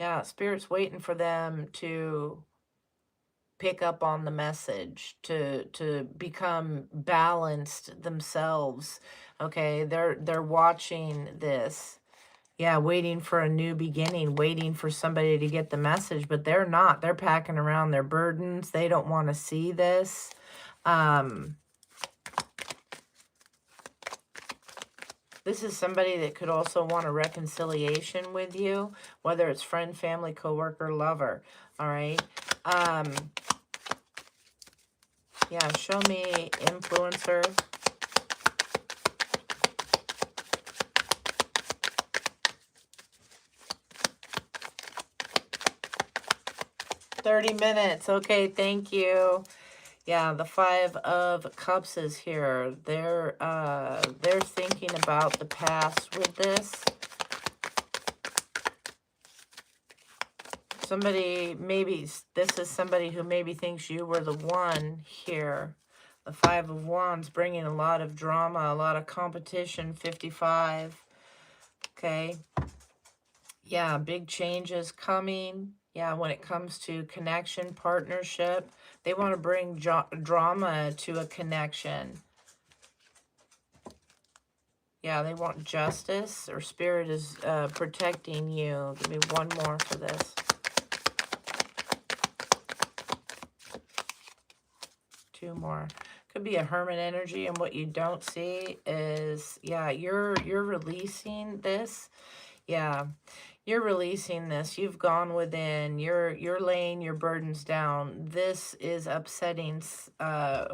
Yeah, Spirit's waiting for them to pick up on the message, to become balanced themselves. Okay, they're watching this. Yeah, waiting for a new beginning, waiting for somebody to get the message, but they're not. They're packing around their burdens. They don't want to see this. This is somebody that could also want a reconciliation with you, whether it's friend, family, coworker, lover. All right. Yeah, show me influencer. $30 minutes. Okay, thank you. Yeah, the Five of Cups is here. They're thinking about the past with this. Somebody, maybe this is somebody who maybe thinks you were the one here. The Five of Wands bringing a lot of drama, a lot of competition. 55. Okay. Yeah, big changes coming. Yeah, when it comes to connection, partnership, they want to bring drama to a connection. Yeah, they want justice, or Spirit is protecting you. Give me one more for this. Two more. Could be a Hermit energy, and what you don't see is, yeah, you're releasing this. Yeah, you're releasing this. You've gone within. You're laying your burdens down. This is upsetting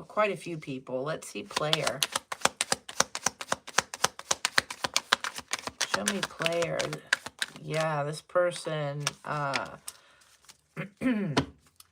quite a few people. Let's see player. Show me player. Yeah, this person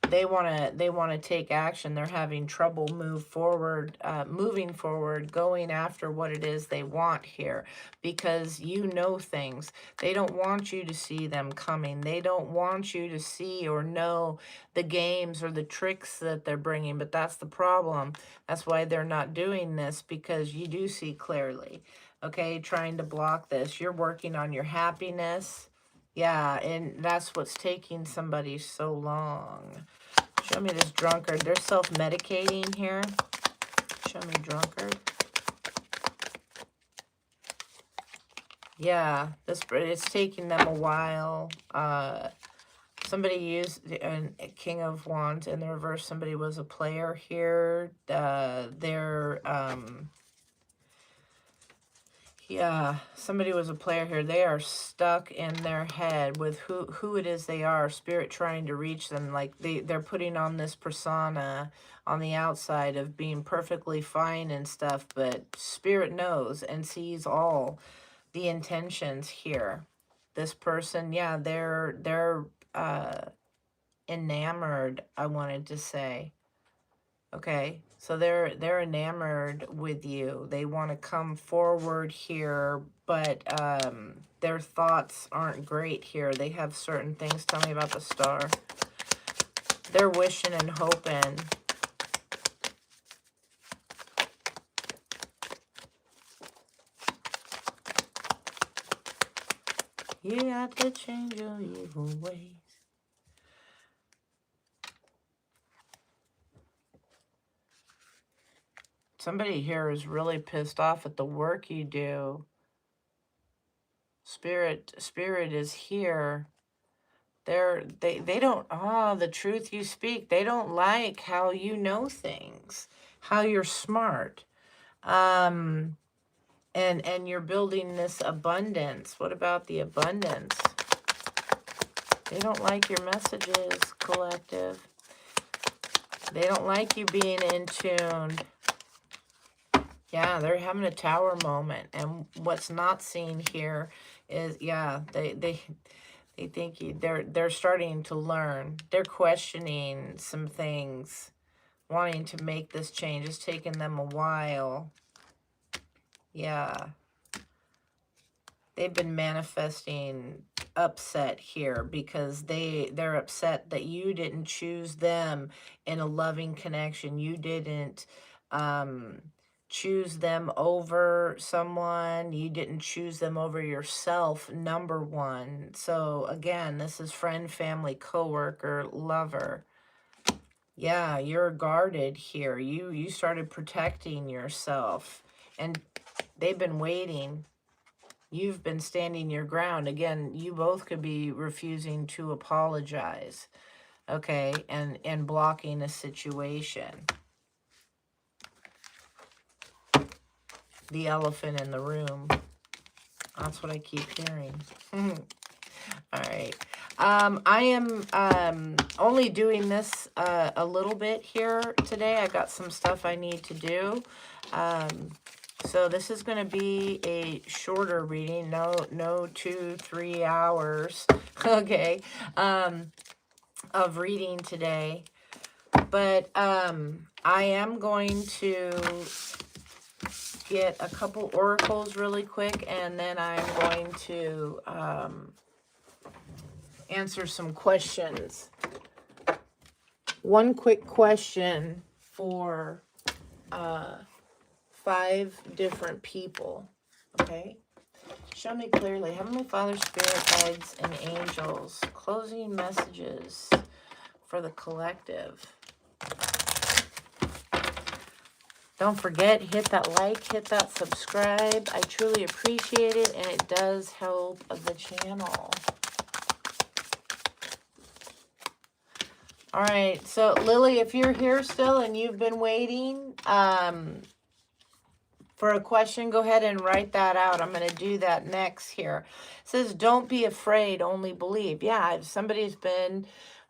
they want to take action. They're having trouble moving forward, going after what it is they want here, because you know things. They don't want you to see them coming. They don't want you to see or know the games or the tricks that they're bringing, but that's the problem. That's why they're not doing this, because you do see clearly. Okay, trying to block this. You're working on your happiness. Yeah, and that's what's taking somebody so long. Show me this drunkard. They're self-medicating here. Show me drunkard. Yeah, it's taking them a while. Somebody used a King of Wands in the reverse. Somebody was a player here. Yeah, somebody was a player here. They are stuck in their head with who it is they are. Spirit trying to reach them. Like they're putting on this persona on the outside of being perfectly fine and stuff. But Spirit knows and sees all the intentions here. This person, yeah, they're enamored, I wanted to say. Okay, so they're enamored with you. They want to come forward here, but their thoughts aren't great here. They have certain things. Tell me about the star. They're wishing and hoping. You have to change your evil ways. Somebody here is really pissed off at the work you do. Spirit is here. They don't, the truth you speak. They don't like how you know things, how you're smart. And you're building this abundance. What about the abundance? They don't like your messages, collective. They don't like you being in tune. Yeah, they're having a tower moment. And what's not seen here is, yeah, they think they're starting to learn. They're questioning some things, wanting to make this change. It's taken them a while. Yeah. They've been manifesting upset here because they're upset that you didn't choose them in a loving connection. You didn't choose them over someone. You didn't choose them over yourself, number one. So again, this is friend, family, coworker, lover. Yeah, you're guarded here. You started protecting yourself, and they've been waiting. You've been standing your ground. Again, you both could be refusing to apologize, okay, and blocking a situation. The elephant in the room. That's what I keep hearing. All right. I am only doing this a little bit here today. I got some stuff I need to do. So this is going to be a shorter reading. No 2-3 hours, okay, of reading today. But I am going to get a couple oracles really quick, and then I'm going to answer some questions. One quick question for 5 different people, okay? Show me clearly. Heavenly Father, Spirit, Guides, and Angels. Closing messages for the collective. Don't forget, hit that like, hit that subscribe. I truly appreciate it, and it does help the channel. All right, so Lily, if you're here still and you've been waiting for a question, go ahead and write that out. I'm going to do that next here. It says, don't be afraid, only believe. Yeah, if somebody's been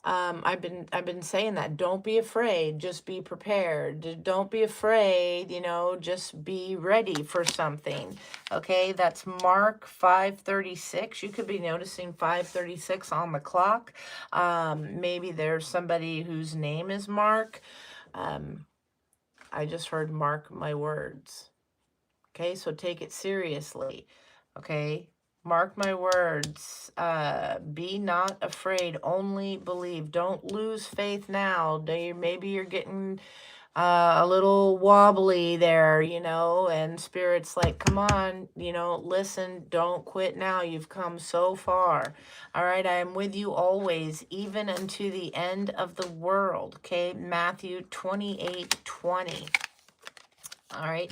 I've been saying that. Don't be afraid. Just be prepared. Don't be afraid. You know, just be ready for something. Okay, that's Mark 5:36. You could be noticing 5:36 on the clock. Maybe there's somebody whose name is Mark. I just heard mark my words. Okay, so take it seriously. Okay, mark my words. Be not afraid, only believe. Don't lose faith now. Maybe you're getting a little wobbly there, you know, and Spirit's like, come on, you know, listen, don't quit now. You've come so far. All right, I am with you always, even unto the end of the world. Okay, Matthew 28:20. All right.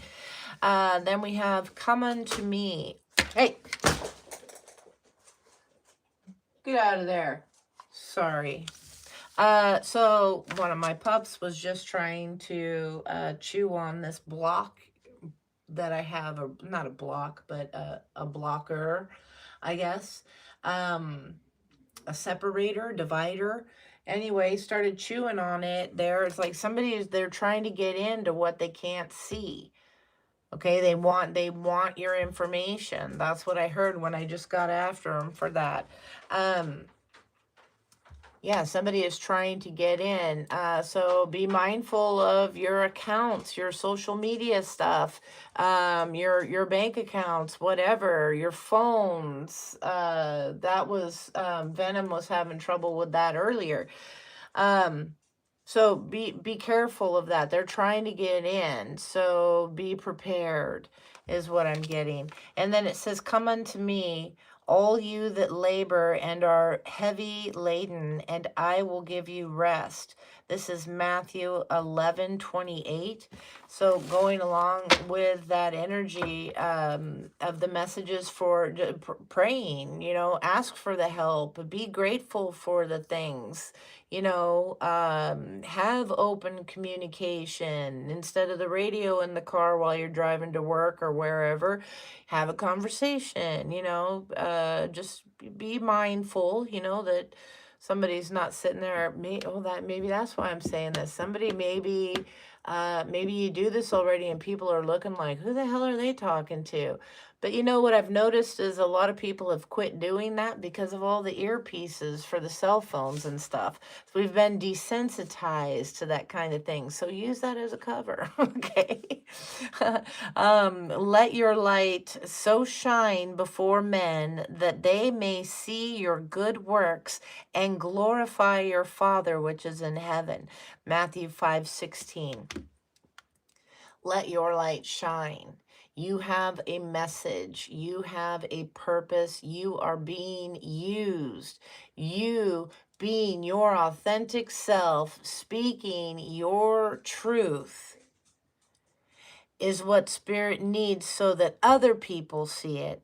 Then we have come unto me. Hey, get out of there. Sorry. So one of my pups was just trying to chew on this block that I have, not a block, but a blocker, I guess. A separator, divider. Anyway, started chewing on it. It's like they're trying to get into what they can't see. Okay, they want your information. That's what I heard when I just got after them for that. Yeah, somebody is trying to get in. So be mindful of your accounts, your social media stuff, your bank accounts, whatever, your phones. That was Venom was having trouble with that earlier. So be careful of that. They're trying to get in. So be prepared is what I'm getting. And then it says, come unto me, all you that labor and are heavy laden, and I will give you rest. This is Matthew 11:28. So going along with that energy of the messages for praying, you know, ask for the help, be grateful for the things, you know, have open communication instead of the radio in the car while you're driving to work or wherever. Have a conversation, you know, just be mindful, you know, that somebody's not sitting there. Maybe that's why I'm saying this. Somebody maybe you do this already and people are looking like, who the hell are they talking to? But you know what I've noticed is a lot of people have quit doing that because of all the earpieces for the cell phones and stuff. So we've been desensitized to that kind of thing. So use that as a cover, okay? Let your light so shine before men that they may see your good works and glorify your Father which is in heaven. Matthew 5:16. Let your light shine. You have a message. You have a purpose. You are being used. You being your authentic self, speaking your truth is what Spirit needs so that other people see it,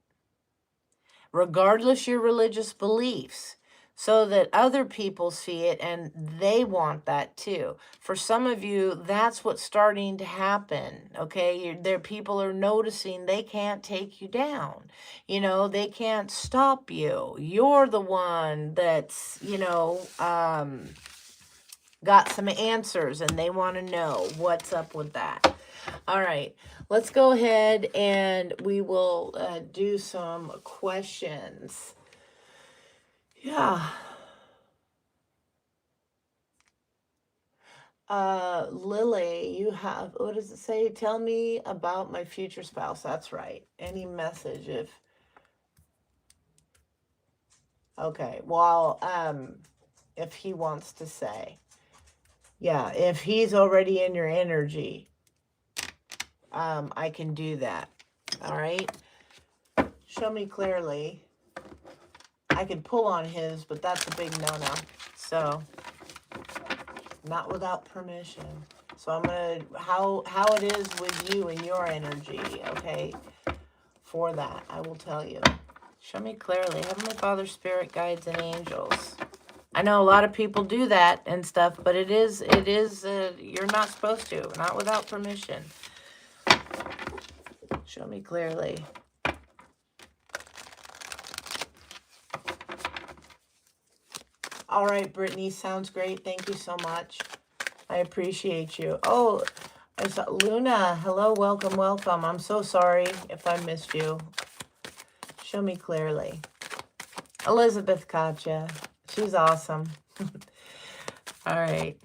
regardless your religious beliefs, so that other people see it and they want that too. For some of you, that's what's starting to happen, okay? People are noticing they can't take you down. You know, they can't stop you. You're the one that's, you know, got some answers and they want to know what's up with that. All right, let's go ahead and we will do some questions. Yeah. Lily, you have, what does it say? Tell me about my future spouse. That's right. Any message okay, well, if he wants to say. Yeah, if he's already in your energy, I can do that. All right. Show me clearly. I could pull on his, but that's a big no-no. So, not without permission. So I'm going to, how it is with you and your energy, okay? For that, I will tell you. Show me clearly. Heavenly Father, Spirit, Guides, and Angels. I know a lot of people do that and stuff, but it is, you're not supposed to. Not without permission. Show me clearly. All right, Brittany, sounds great. Thank you so much. I appreciate you. Oh, I saw Luna. Hello, welcome, welcome. I'm so sorry if I missed you. Show me clearly. Elizabeth Katja. She's awesome. All right.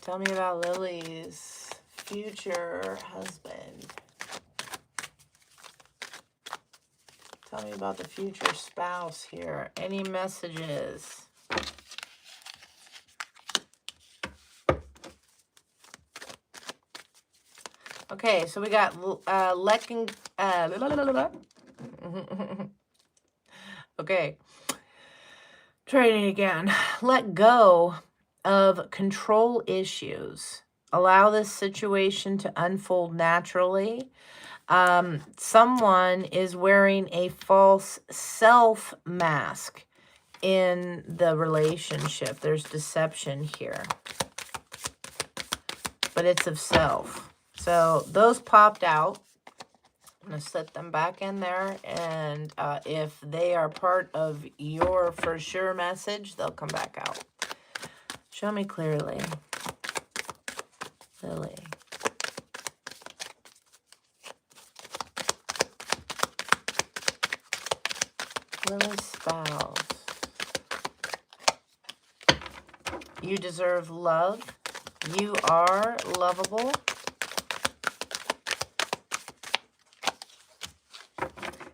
Tell me about Lily's future husband. Tell me about the future spouse here. Any messages? Okay, so we got letting. Okay, trying it again. Let go of control issues. Allow this situation to unfold naturally. Someone is wearing a false self mask in the relationship. There's deception here, but it's of self. So those popped out. I'm going to set them back in there, and if they are part of your for sure message, they'll come back out. Show me clearly. Lily. Lily's spouse. You deserve love. You are lovable.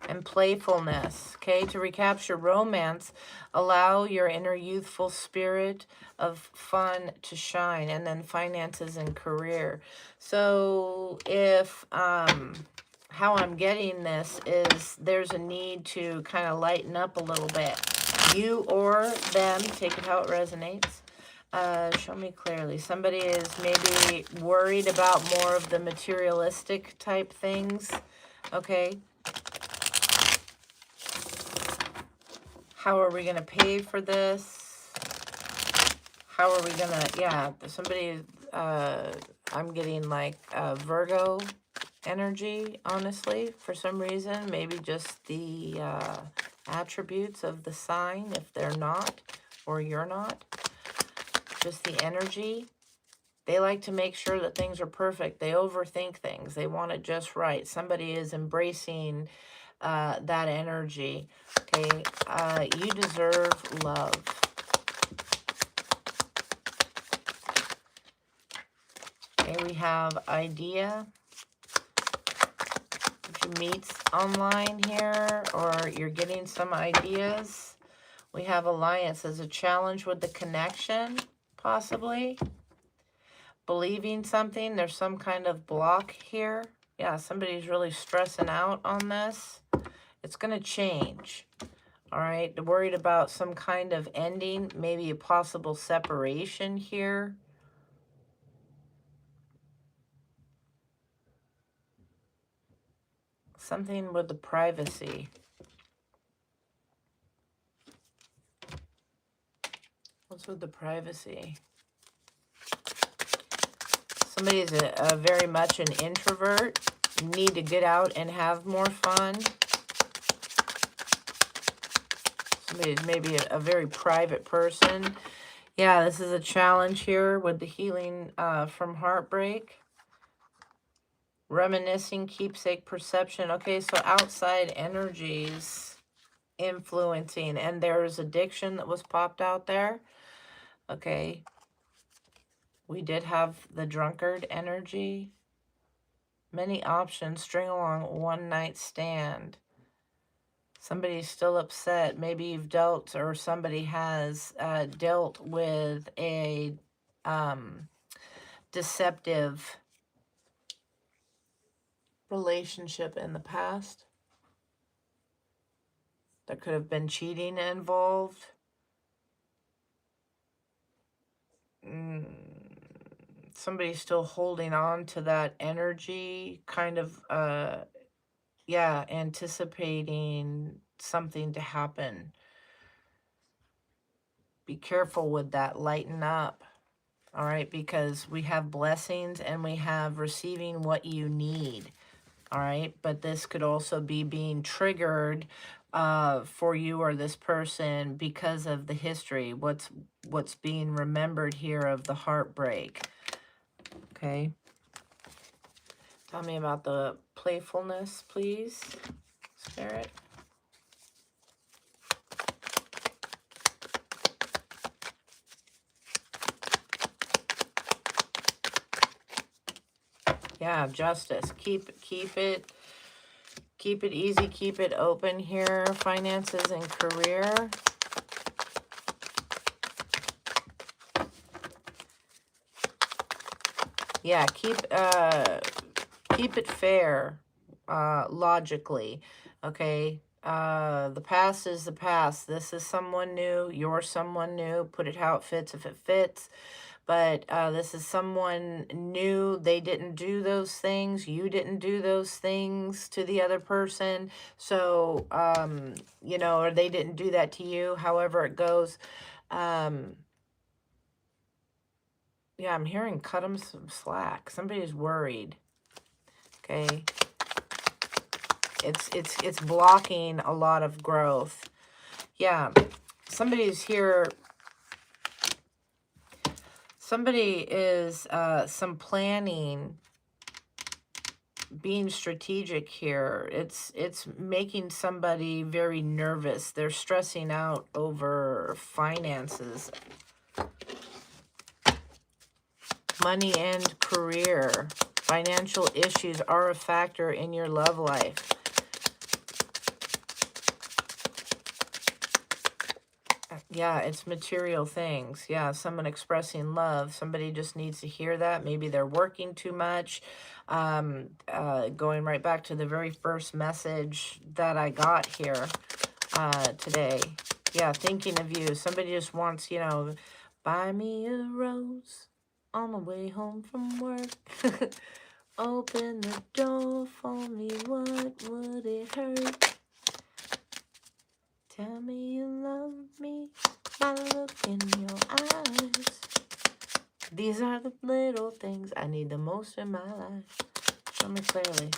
And playfulness. Okay, to recapture romance, allow your inner youthful spirit of fun to shine. And then finances and career. So if how I'm getting this is there's a need to kind of lighten up a little bit. You or them, take it how it resonates. Show me clearly. Somebody is maybe worried about more of the materialistic type things. Okay. How are we going to pay for this? How are we going to, yeah, somebody, I'm getting like Virgo energy, honestly, for some reason. Maybe just the attributes of the sign, if they're not, or you're not. Just the energy. They like to make sure that things are perfect. They overthink things. They want it just right. Somebody is embracing that energy. Okay, you deserve love. Okay, we have idea. If you meet online here or you're getting some ideas. We have alliance as a challenge with the connection, possibly. Believing something. There's some kind of block here. Yeah, somebody's really stressing out on this. It's going to change. All right, worried about some kind of ending, maybe a possible separation here. Something with the privacy. What's with the privacy? Somebody is a very much an introvert. Need to get out and have more fun. Somebody's maybe a very private person. Yeah, this is a challenge here with the healing from heartbreak. Reminiscing, keepsake, perception. Okay, so outside energies influencing. And there's addiction that was popped out there. Okay. We did have the drunkard energy. Many options. String along, one night stand. Somebody's still upset. Maybe you've dealt or somebody has dealt with a deceptive relationship in the past. There could have been cheating involved. Somebody's still holding on to that energy, kind of, yeah, anticipating something to happen. Be careful with that. Lighten up. All right, because we have blessings and we have receiving what you need. All right, but this could also be being triggered for you or this person because of the history. What's being remembered here of the heartbreak. Okay. Tell me about the playfulness, please, Spirit. Yeah, justice. Keep it easy, keep it open here. Finances and career. Yeah, keep it fair, logically. Okay. The past is the past. This is someone new. You're someone new. Put it how it fits if it fits. But this is someone new. They didn't do those things. You didn't do those things to the other person. So, you know, or they didn't do that to you, however it goes. Yeah, I'm hearing cut them some slack. Somebody's worried. Okay. It's blocking a lot of growth. Yeah. Somebody's here. Somebody is some planning, being strategic here. It's making somebody very nervous. They're stressing out over finances, money and career. Financial issues are a factor in your love life. Yeah, it's material things. Yeah, someone expressing love. Somebody just needs to hear that. Maybe they're working too much. Going right back to the very first message that I got here today. Yeah, thinking of you. Somebody just wants, you know, buy me a rose on my way home from work. Open the door for me. What would it hurt? Tell me you love me. I look in your eyes. These are the little things I need the most in my life. Show me clearly.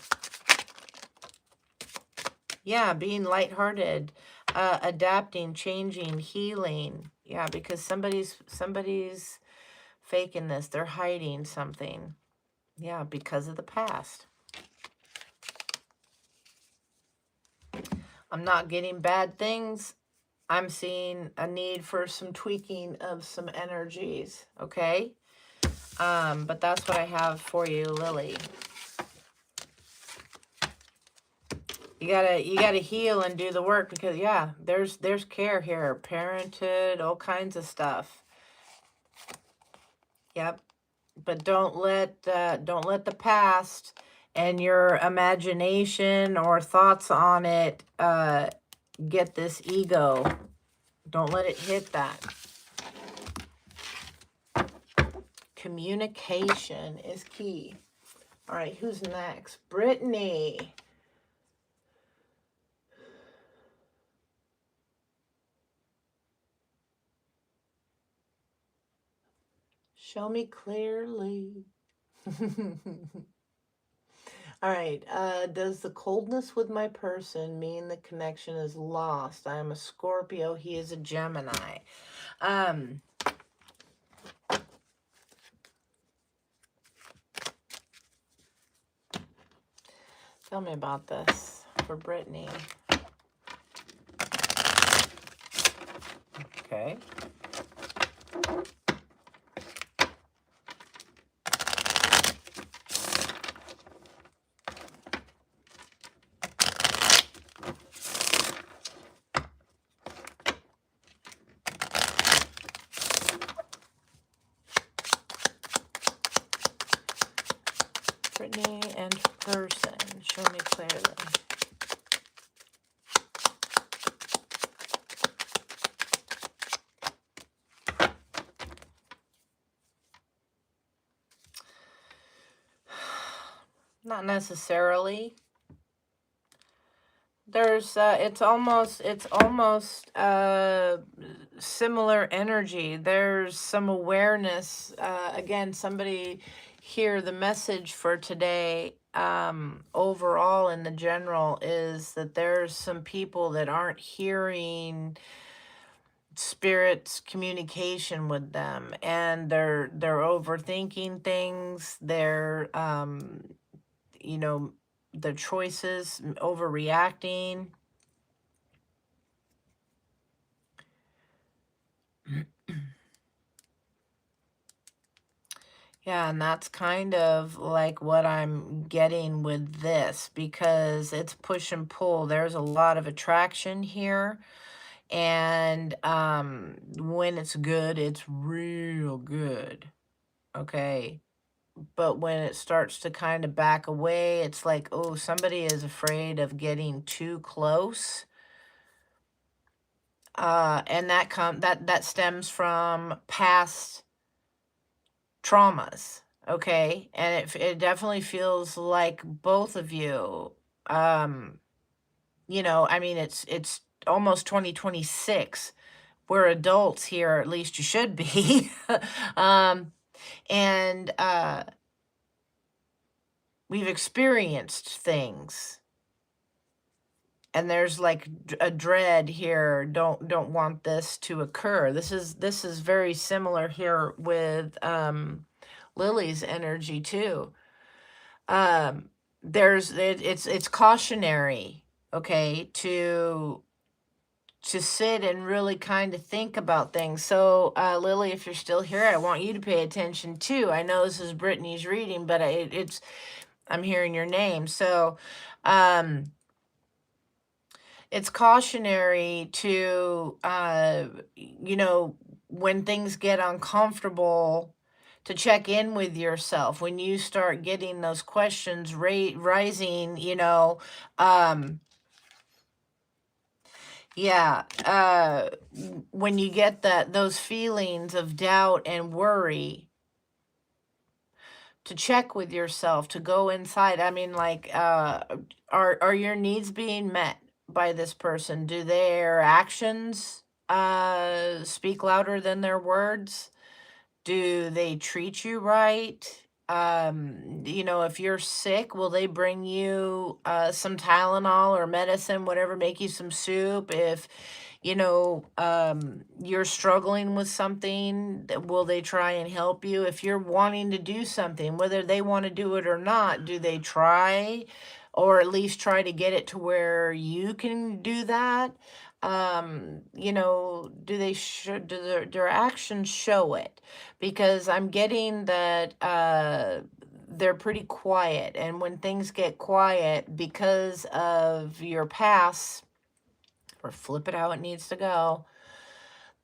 Yeah, being lighthearted, adapting, changing, healing. Yeah, because somebody's faking this. They're hiding something. Yeah, because of the past. I'm not getting bad things. I'm seeing a need for some tweaking of some energies, okay? But that's what I have for you, Lily. You gotta heal and do the work because yeah, there's care here, parenthood, all kinds of stuff. Yep. But don't let the past and your imagination or thoughts on it get this ego. Don't let it hit that. Communication is key. All right, who's next? Brittany. Show me clearly. All right, does the coldness with my person mean the connection is lost? I am a Scorpio. He is a Gemini. Tell me about this for Brittany. Okay. Brittany and person. Show me clearly. Not necessarily. There's it's almost similar energy. There's some awareness. Again, somebody here, the message for today, overall in the general is that there's some people that aren't hearing spirit's communication with them, and they're overthinking things. They're you know, their choices, overreacting. Yeah, and that's kind of like what I'm getting with this, because it's push and pull. There's a lot of attraction here, and when it's good, it's real good. Okay. But when it starts to kind of back away, it's like, oh, somebody is afraid of getting too close. And that stems from past traumas. Okay. And it definitely feels like both of you, you know, I mean, it's almost 2026. We're adults here, or at least you should be. And we've experienced things, and there's like a dread here. Don't want this to occur. This is very similar here with Lily's energy too. It's cautionary, okay, to sit and really kind of think about things. So Lily, if you're still here, I want you to pay attention too. I know this is Brittany's reading, but it's I'm hearing your name. So it's cautionary to you know, when things get uncomfortable, to check in with yourself. When you start getting those questions rising, you know, yeah, when you get those feelings of doubt and worry, to check with yourself, to go inside. I mean, like, are your needs being met by this person? Do their actions speak louder than their words? Do they treat you right? You know, if you're sick, will they bring you some Tylenol or medicine, whatever, make you some soup? If, you know, you're struggling with something, will they try and help you? If you're wanting to do something, whether they want to do it or not, do they try, or at least try to get it to where you can do that? You know, do their actions show it? Because I'm getting that they're pretty quiet, and when things get quiet because of your past, or flip it how it needs to go,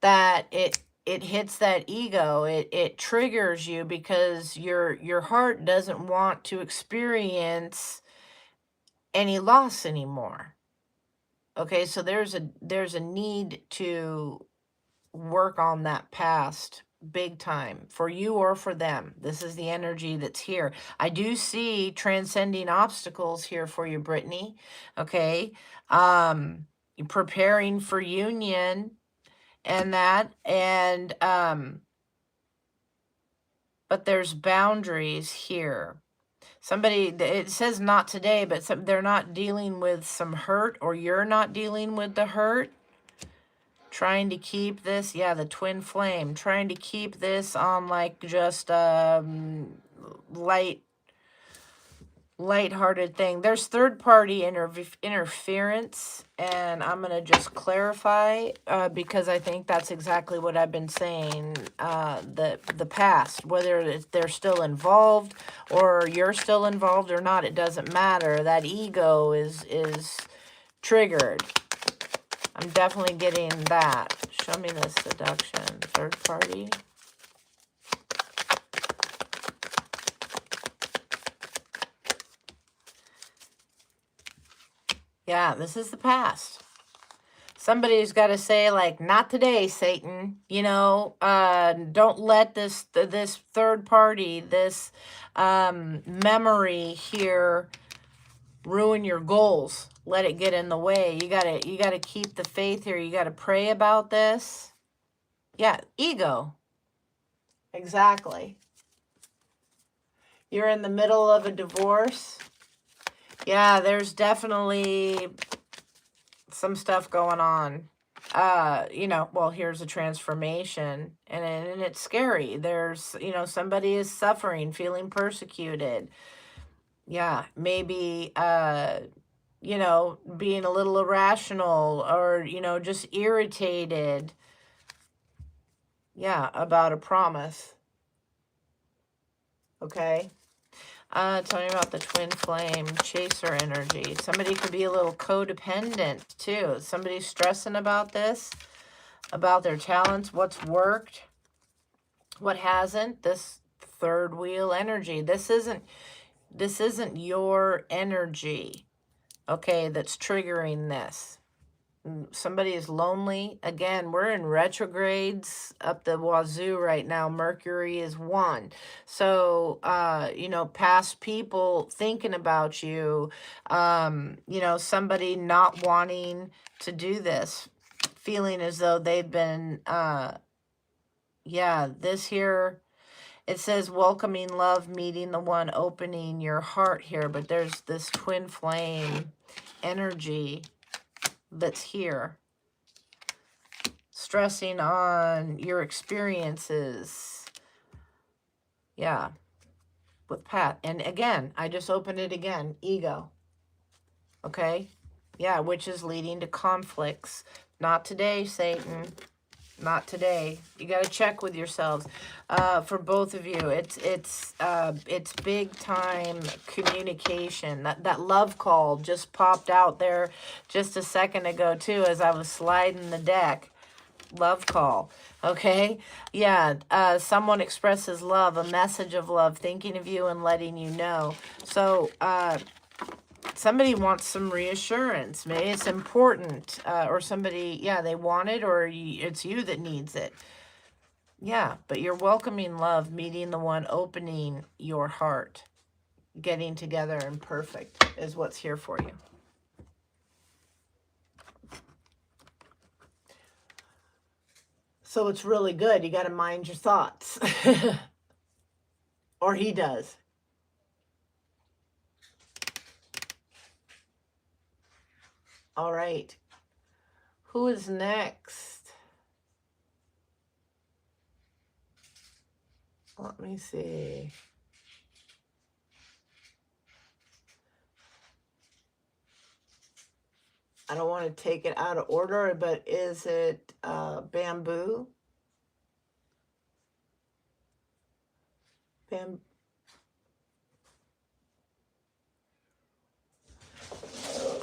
that it hits that ego. It triggers you because your heart doesn't want to experience any loss anymore. Okay, so there's a need to work on that past big time, for you or for them. This is the energy that's here. I do see transcending obstacles here for you, Brittany. Okay. You're preparing for union and that, and but there's boundaries here. Somebody, it says not today, but they're not dealing with some hurt, or you're not dealing with the hurt. Trying to keep this, yeah, the twin flame, trying to keep this on like just light-hearted thing. There's third-party interference, and I'm going to just clarify because I think that's exactly what I've been saying, the past, whether they're still involved or you're still involved or not, it doesn't matter. That ego is triggered. I'm definitely getting that. Show me the seduction. Third party. Yeah, this is the past. Somebody's got to say, like, not today, Satan. You know, don't let this third party, this memory here ruin your goals. Let it get in the way. You gotta keep the faith here. You gotta pray about this. Yeah, ego. Exactly. You're in the middle of a divorce. Yeah, there's definitely some stuff going on. You know, well, here's a transformation, and it's scary. There's, you know, somebody is suffering, feeling persecuted. Yeah, maybe, you know, being a little irrational, or, you know, just irritated. Yeah, about a promise. Okay. Tell me about the twin flame chaser energy. Somebody could be a little codependent too. Somebody's stressing about this, about their talents, what's worked, what hasn't. This third wheel energy. This isn't your energy, okay, that's triggering this. Somebody is lonely. Again, we're in retrogrades up the wazoo right now. Mercury is 1. So, you know, past people thinking about you, you know, somebody not wanting to do this, feeling as though they've been, yeah, this here, it says welcoming love, meeting the one, opening your heart here, but there's this twin flame energy that's here. Stressing on your experiences. Yeah. With Pat. And again, I just opened it again. Ego. Okay. Yeah. Which is leading to conflicts. Not today, Satan. Not today. You got to check with yourselves. For both of you, it's big time communication. That love call just popped out there just a second ago too, as I was sliding the deck. Love call. Okay. Yeah. Someone expresses love, a message of love, thinking of you and letting you know. So, somebody wants some reassurance. Maybe it's important, or somebody, yeah, they want it, or it's you that needs it. Yeah. But you're welcoming love, meeting the one, opening your heart, getting together, and perfect is what's here for you. So it's really good. You got to mind your thoughts. Or he does. All right. Who is next? Let me see. I don't want to take it out of order, but is it bamboo?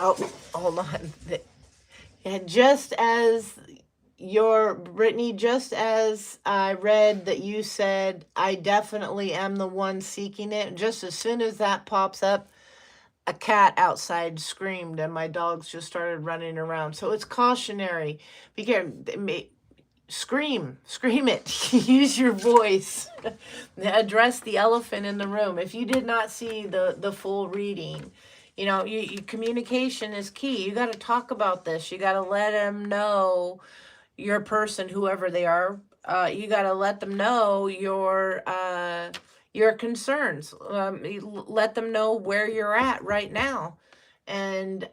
Oh, hold on. And just as Brittany, just as I read that you said, I definitely am the one seeking it, just as soon as that pops up, a cat outside screamed and my dogs just started running around. So it's cautionary. Be careful. Scream it. Use your voice. Address the elephant in the room. If you did not see the full reading, you know, communication is key. You got to talk about this. You got to let them know, your person, whoever they are. You got to let them know your concerns. Let them know where you're at right now, and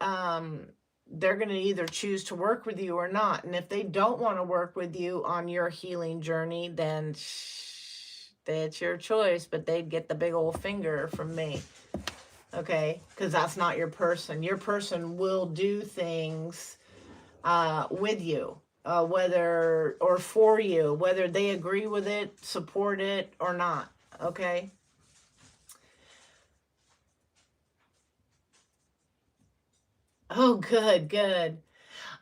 they're going to either choose to work with you or not. And if they don't want to work with you on your healing journey, then that's your choice, but they'd get the big old finger from me. Okay? Because that's not your person. Your person will do things with you, whether, or for you, whether they agree with it, support it, or not. Okay? Oh, good, good.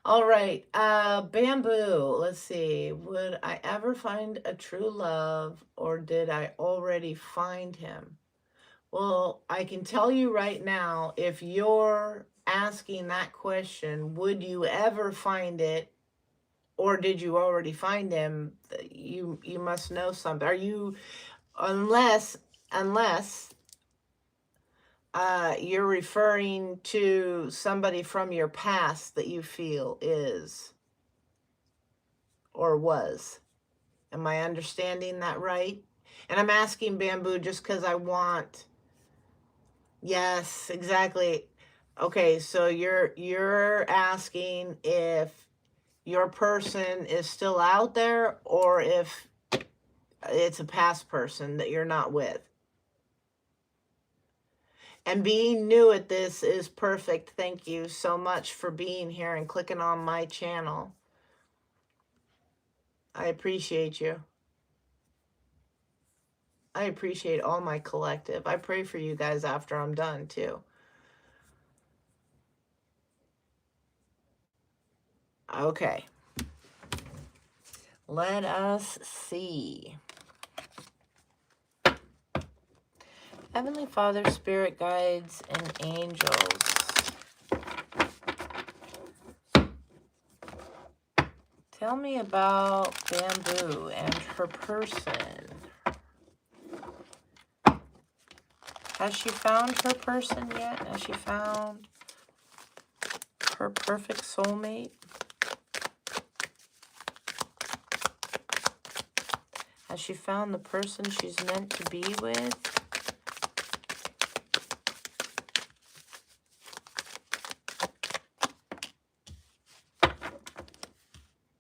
All right. Bamboo. Let's see. Would I ever find a true love, or did I already find him? Well, I can tell you right now, if you're asking that question, would you ever find it, or did you already find him? You must know something. Are you, unless you're referring to somebody from your past that you feel is or was. Am I understanding that right? And I'm asking Bamboo just because I want. Yes, exactly. Okay, so you're asking if your person is still out there or if it's a past person that you're not with. And being new at this is perfect. Thank you so much for being here and clicking on my channel. I appreciate you. I appreciate all my collective. I pray for you guys after I'm done too. Okay. Let us see. Heavenly Father, Spirit Guides, and Angels. Tell me about Bamboo and her person. Has she found her person yet? Has she found her perfect soulmate? Has she found the person she's meant to be with?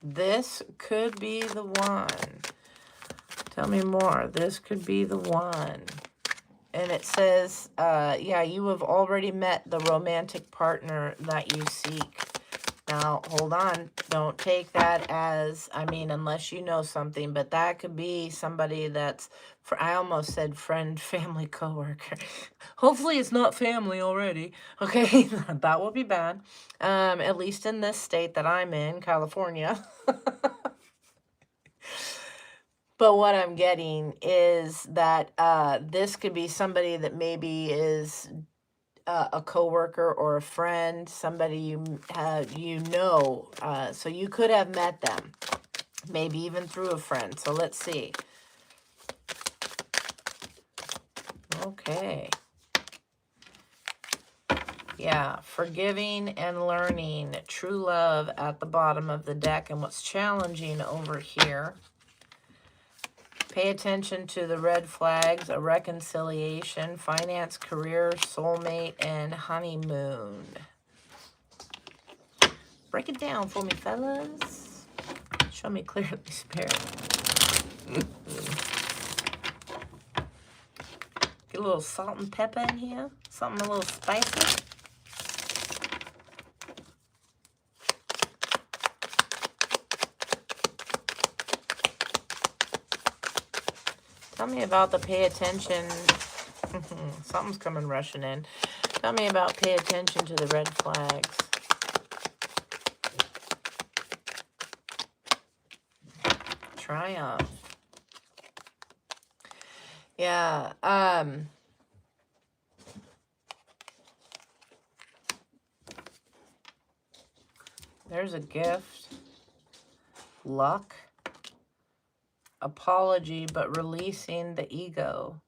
This could be the one. Tell me more. This could be the one. And it says, yeah, you have already met the romantic partner that you seek. Now, hold on. Don't take that as, I mean, unless you know something, but that could be somebody that's, I almost said friend, family, coworker. Hopefully it's not family already. Okay, that would be bad. At least in this state that I'm in, California. But what I'm getting is that this could be somebody that maybe is a coworker or a friend, somebody you know. So you could have met them, maybe even through a friend. So let's see. Okay. Yeah, forgiving and learning, true love at the bottom of the deck. And what's challenging over here, pay attention to the red flags, a reconciliation, finance, career, soulmate, and honeymoon. Break it down for me, fellas. Show me clearly, Spirit. Get a little salt and pepper in here. Something a little spicy. Tell me about the pay attention. Something's coming rushing in. Tell me about pay attention to the red flags. Triumph. Yeah, there's a gift. Luck. Apology, but releasing the ego.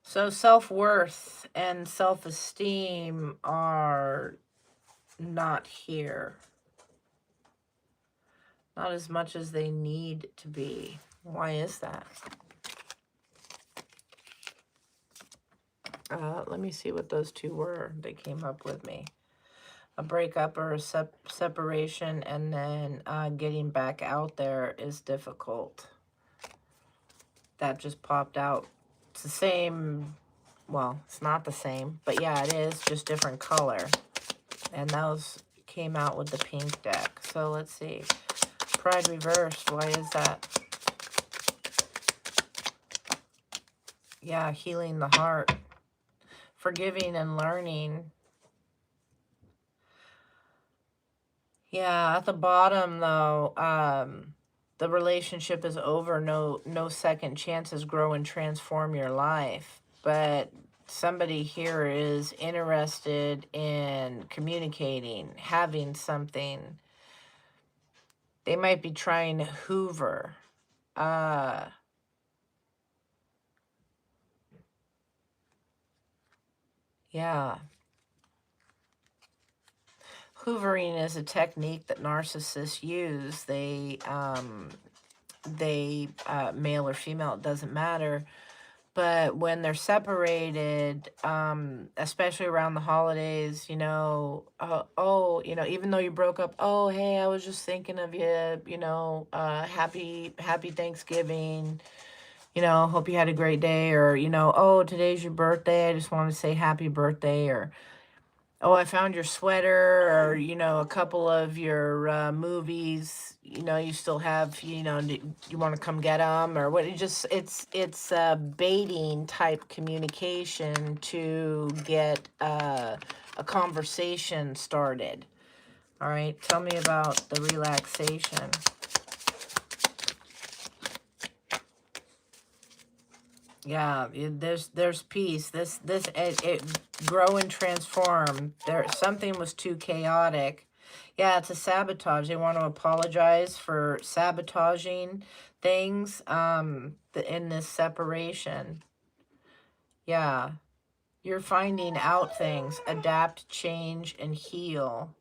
So self-worth and self-esteem are not here. Not as much as they need to be. Why is that? Let me see what those two were. They came up with me. A breakup or a separation, and then getting back out there is difficult. That just popped out. It's the same, well, it's not the same, but yeah, it is, just different color. And those came out with the pink deck. So let's see. Pride reversed, why is that? Yeah, healing the heart. Forgiving and learning. Yeah, at the bottom though, the relationship is over. No second chances. Grow and transform your life. But somebody here is interested in communicating, having something. They might be trying to hoover. Yeah. Hoovering is a technique that narcissists use. They male or female, it doesn't matter. But when they're separated, especially around the holidays, you know, oh, you know, even though you broke up, oh, hey, I was just thinking of you, you know, happy Thanksgiving, you know, hope you had a great day, or, you know, oh, today's your birthday, I just want to say happy birthday, or, oh, I found your sweater, or, you know, a couple of your movies, you know, you still have, you know, you want to come get them, or what? It's baiting type communication to get a conversation started. All right, tell me about the relaxation. Yeah, there's peace. It grow and transform. Something was too chaotic. Yeah, it's a sabotage. They want to apologize for sabotaging things in this separation. Yeah, you're finding out things, adapt, change, and heal.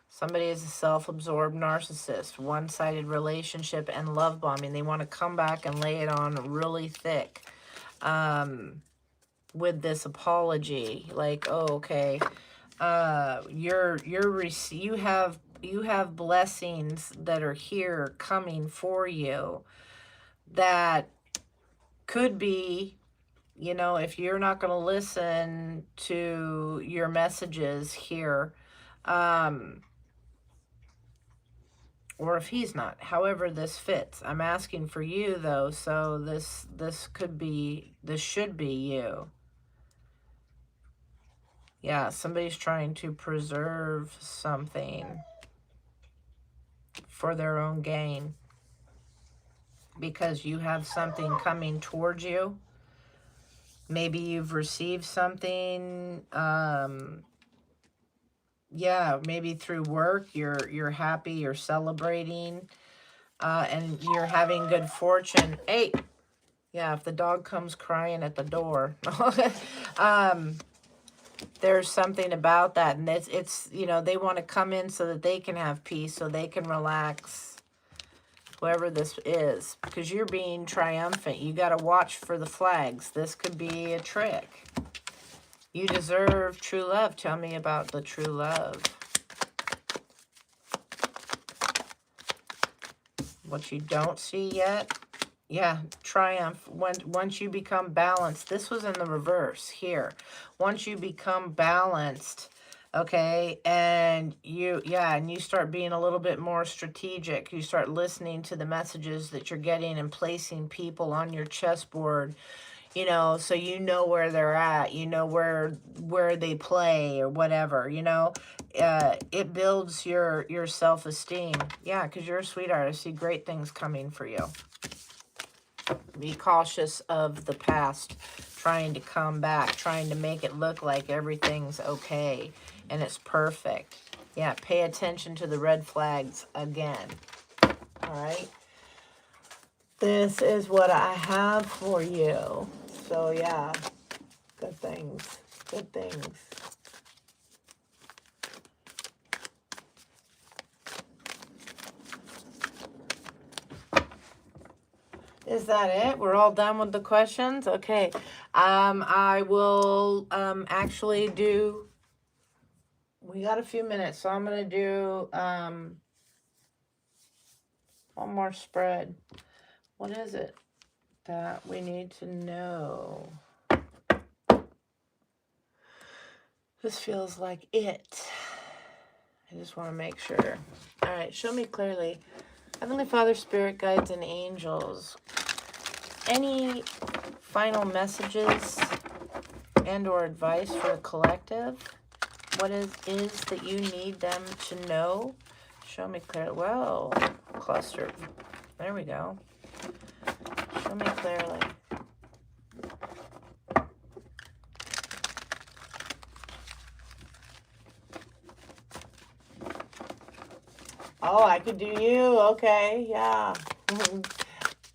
Somebody is a self-absorbed narcissist, one-sided relationship and love bombing. They want to come back and lay it on really thick with this apology. Like, oh, okay, you have blessings that are here coming for you that could be, you know, if you're not going to listen to your messages here, or if he's not, however this fits. I'm asking for you though, so this should be you. Yeah, somebody's trying to preserve something for their own gain because you have something coming towards you. Maybe you've received something, yeah, maybe through work, you're happy, you're celebrating, and you're having good fortune. Hey, yeah, if the dog comes crying at the door, there's something about that, and it's you know, they want to come in so that they can have peace, so they can relax, whoever this is, because you're being triumphant. You got to watch for the flags. This could be a trick. You deserve true love. Tell me about the true love. What you don't see yet. Yeah, triumph. Once you become balanced. This was in the reverse here. Once you become balanced, okay, and you start being a little bit more strategic. You start listening to the messages that you're getting and placing people on your chessboard, you know, so you know where they're at, you know where they play or whatever, you know. It builds your self-esteem. Yeah, because you're a sweetheart. I see great things coming for you. Be cautious of the past, trying to come back, trying to make it look like everything's okay and it's perfect. Yeah, pay attention to the red flags again. All right. This is what I have for you. So, yeah, good things. Good things. Is that it? We're all done with the questions? Okay. I will actually do, we got a few minutes, so I'm going to do one more spread. What is it that we need to know? This feels like it. I just want to make sure. All right, show me clearly. Heavenly Father, Spirit Guides, and Angels, any final messages and or advice for the collective? What is that you need them to know? Show me clearly. Whoa, cluster. There we go. Show me clearly. Oh, I could do you. Okay, yeah.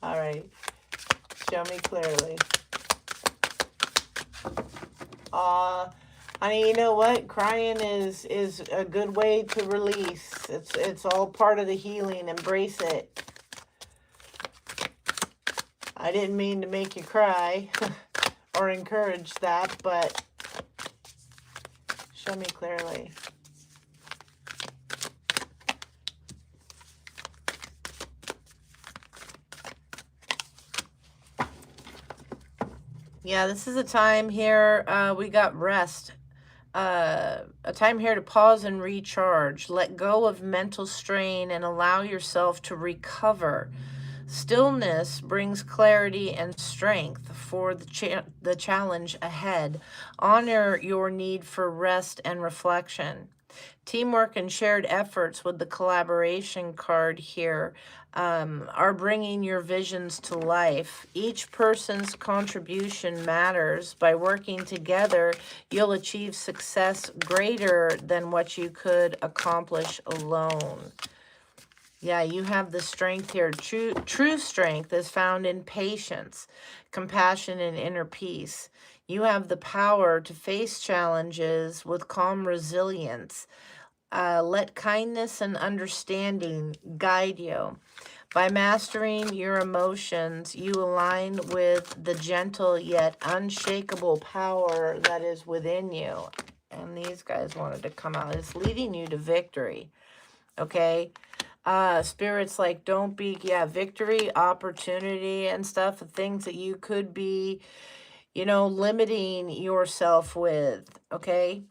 All right. Show me clearly. Honey, you know what? Crying is a good way to release. It's all part of the healing. Embrace it. I didn't mean to make you cry or encourage that, but show me clearly. Yeah, this is a time here, we got rest. A time here to pause and recharge. Let go of mental strain and allow yourself to recover. Stillness brings clarity and strength for the challenge ahead. Honor your need for rest and reflection. Teamwork and shared efforts with the collaboration card here are bringing your visions to life. Each person's contribution matters. By working together, you'll achieve success greater than what you could accomplish alone. Yeah, you have the strength here. True strength is found in patience, compassion, and inner peace. You have the power to face challenges with calm resilience. Let kindness and understanding guide you. By mastering your emotions, you align with the gentle yet unshakable power that is within you. And these guys wanted to come out. It's leading you to victory. Okay? Spirits like don't be, victory, opportunity and stuff, things that you could be, limiting yourself with, okay?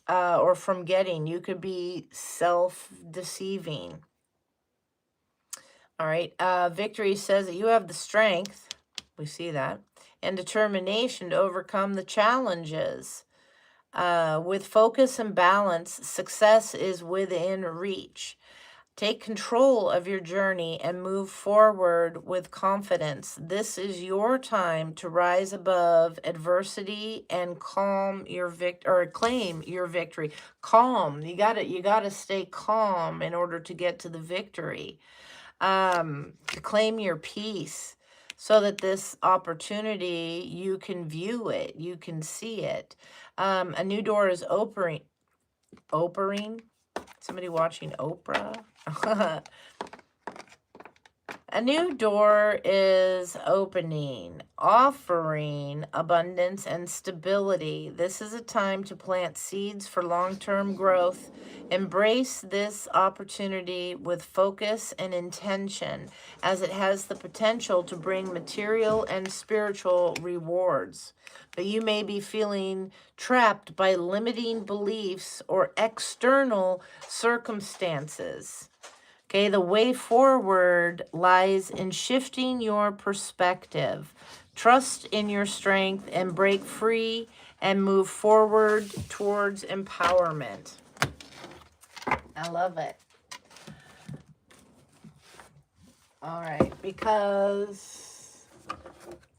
Or from getting. You could be self-deceiving. All right. Victory says that you have the strength, we see that, and determination to overcome the challenges. With focus and balance, success is within reach. Take control of your journey and move forward with confidence. This is your time to rise above adversity and claim your victory. Calm. You gotta stay calm in order to get to the victory. To claim your peace so that this opportunity, you can view it, you can see it. A new door is opening. Somebody watching Oprah? A new door is opening, offering abundance and stability. This is a time to plant seeds for long-term growth. Embrace this opportunity with focus and intention, as it has the potential to bring material and spiritual rewards. But you may be feeling trapped by limiting beliefs or external circumstances. Okay, the way forward lies in shifting your perspective. Trust in your strength and break free and move forward towards empowerment. I love it. All right, because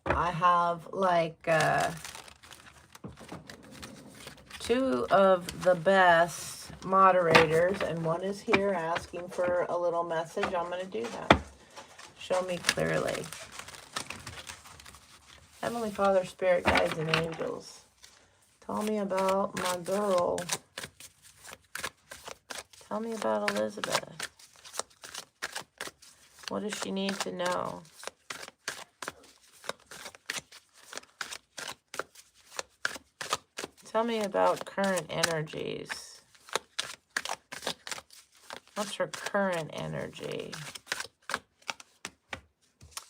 I have like two of the best moderators, and one is here asking for a little message. I'm going to do that. Show me clearly. Heavenly Father, Spirit, Guides, and Angels, tell me about my girl. Tell me about Elizabeth. What does she need to know? Tell me about current energies. What's her current energy?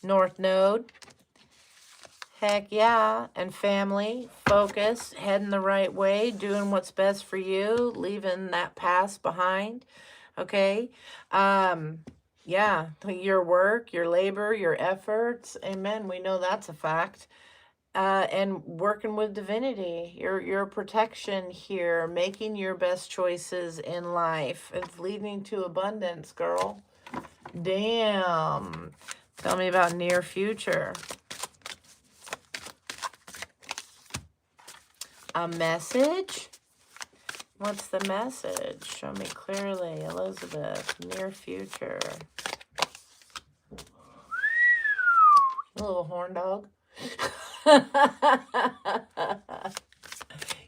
North Node. Heck yeah. And family. Focus. Heading the right way. Doing what's best for you. Leaving that past behind. Okay. Yeah. Your work, your labor, your efforts. Amen. We know that's a fact. And working with divinity, your protection here, making your best choices in life. It's leading to abundance, girl. Damn. Tell me about near future. A message? What's the message? Show me clearly, Elizabeth. Near future. A little horn dog.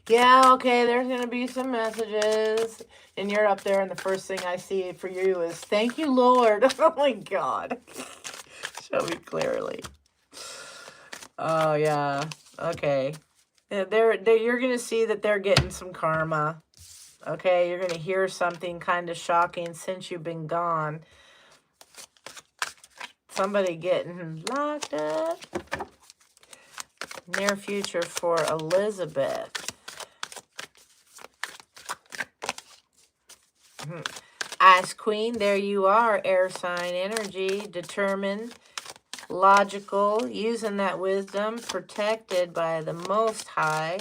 Yeah, okay, there's going to be some messages. And you're up there, and the first thing I see for you is, thank you, Lord. Oh, my God. Show me clearly. Oh, yeah. Okay. You're going to see that they're getting some karma. Okay, you're going to hear something kind of shocking since you've been gone. Somebody getting locked up. Near future for Elizabeth. Ice Queen, there you are. Air sign energy. Determined. Logical. Using that wisdom. Protected by the Most High.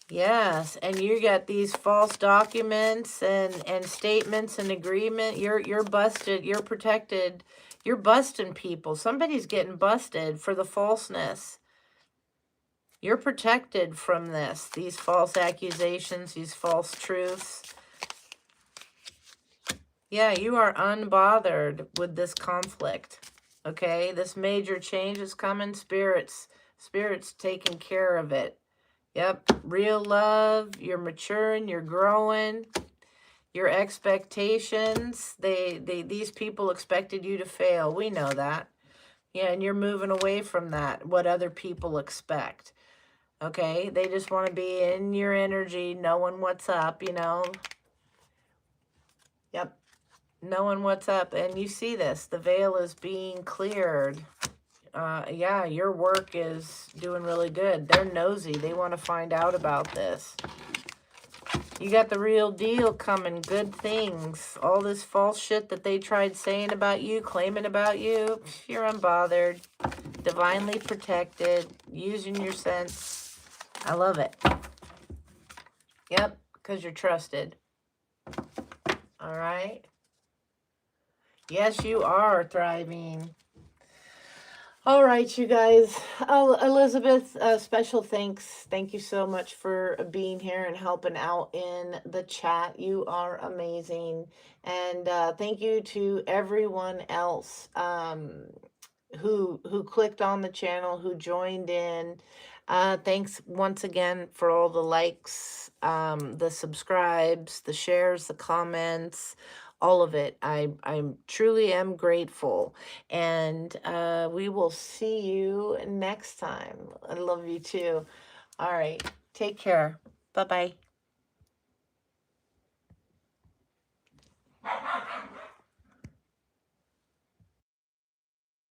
Yes, and you got these false documents and statements and agreement. You're busted. You're protected. You're busting people. Somebody's getting busted for the falseness. You're protected from this. These false accusations, these false truths. Yeah, you are unbothered with this conflict. Okay, this major change is coming. Spirits taking care of it. Yep, real love, you're maturing, you're growing, your expectations, these people expected you to fail. We know that. Yeah, and you're moving away from that, what other people expect. Okay, they just want to be in your energy, knowing what's up, you know. Yep, knowing what's up. And you see this, the veil is being cleared. Yeah, your work is doing really good. They're nosy. They want to find out about this. You got the real deal coming. Good things. All this false shit that they tried saying about you, claiming about you, you're unbothered. Divinely protected. Using your sense. I love it. Yep, because you're trusted. All right. Yes, you are thriving. All right, you guys. Oh, Elizabeth, special thanks. Thank you so much for being here and helping out in the chat. You are amazing. And thank you to everyone else who clicked on the channel, who joined in. Thanks once again for all the likes, the subscribes, the shares, the comments, all of it. I truly am grateful. And we will see you next time. I love you too. All right. Take care. Bye-bye.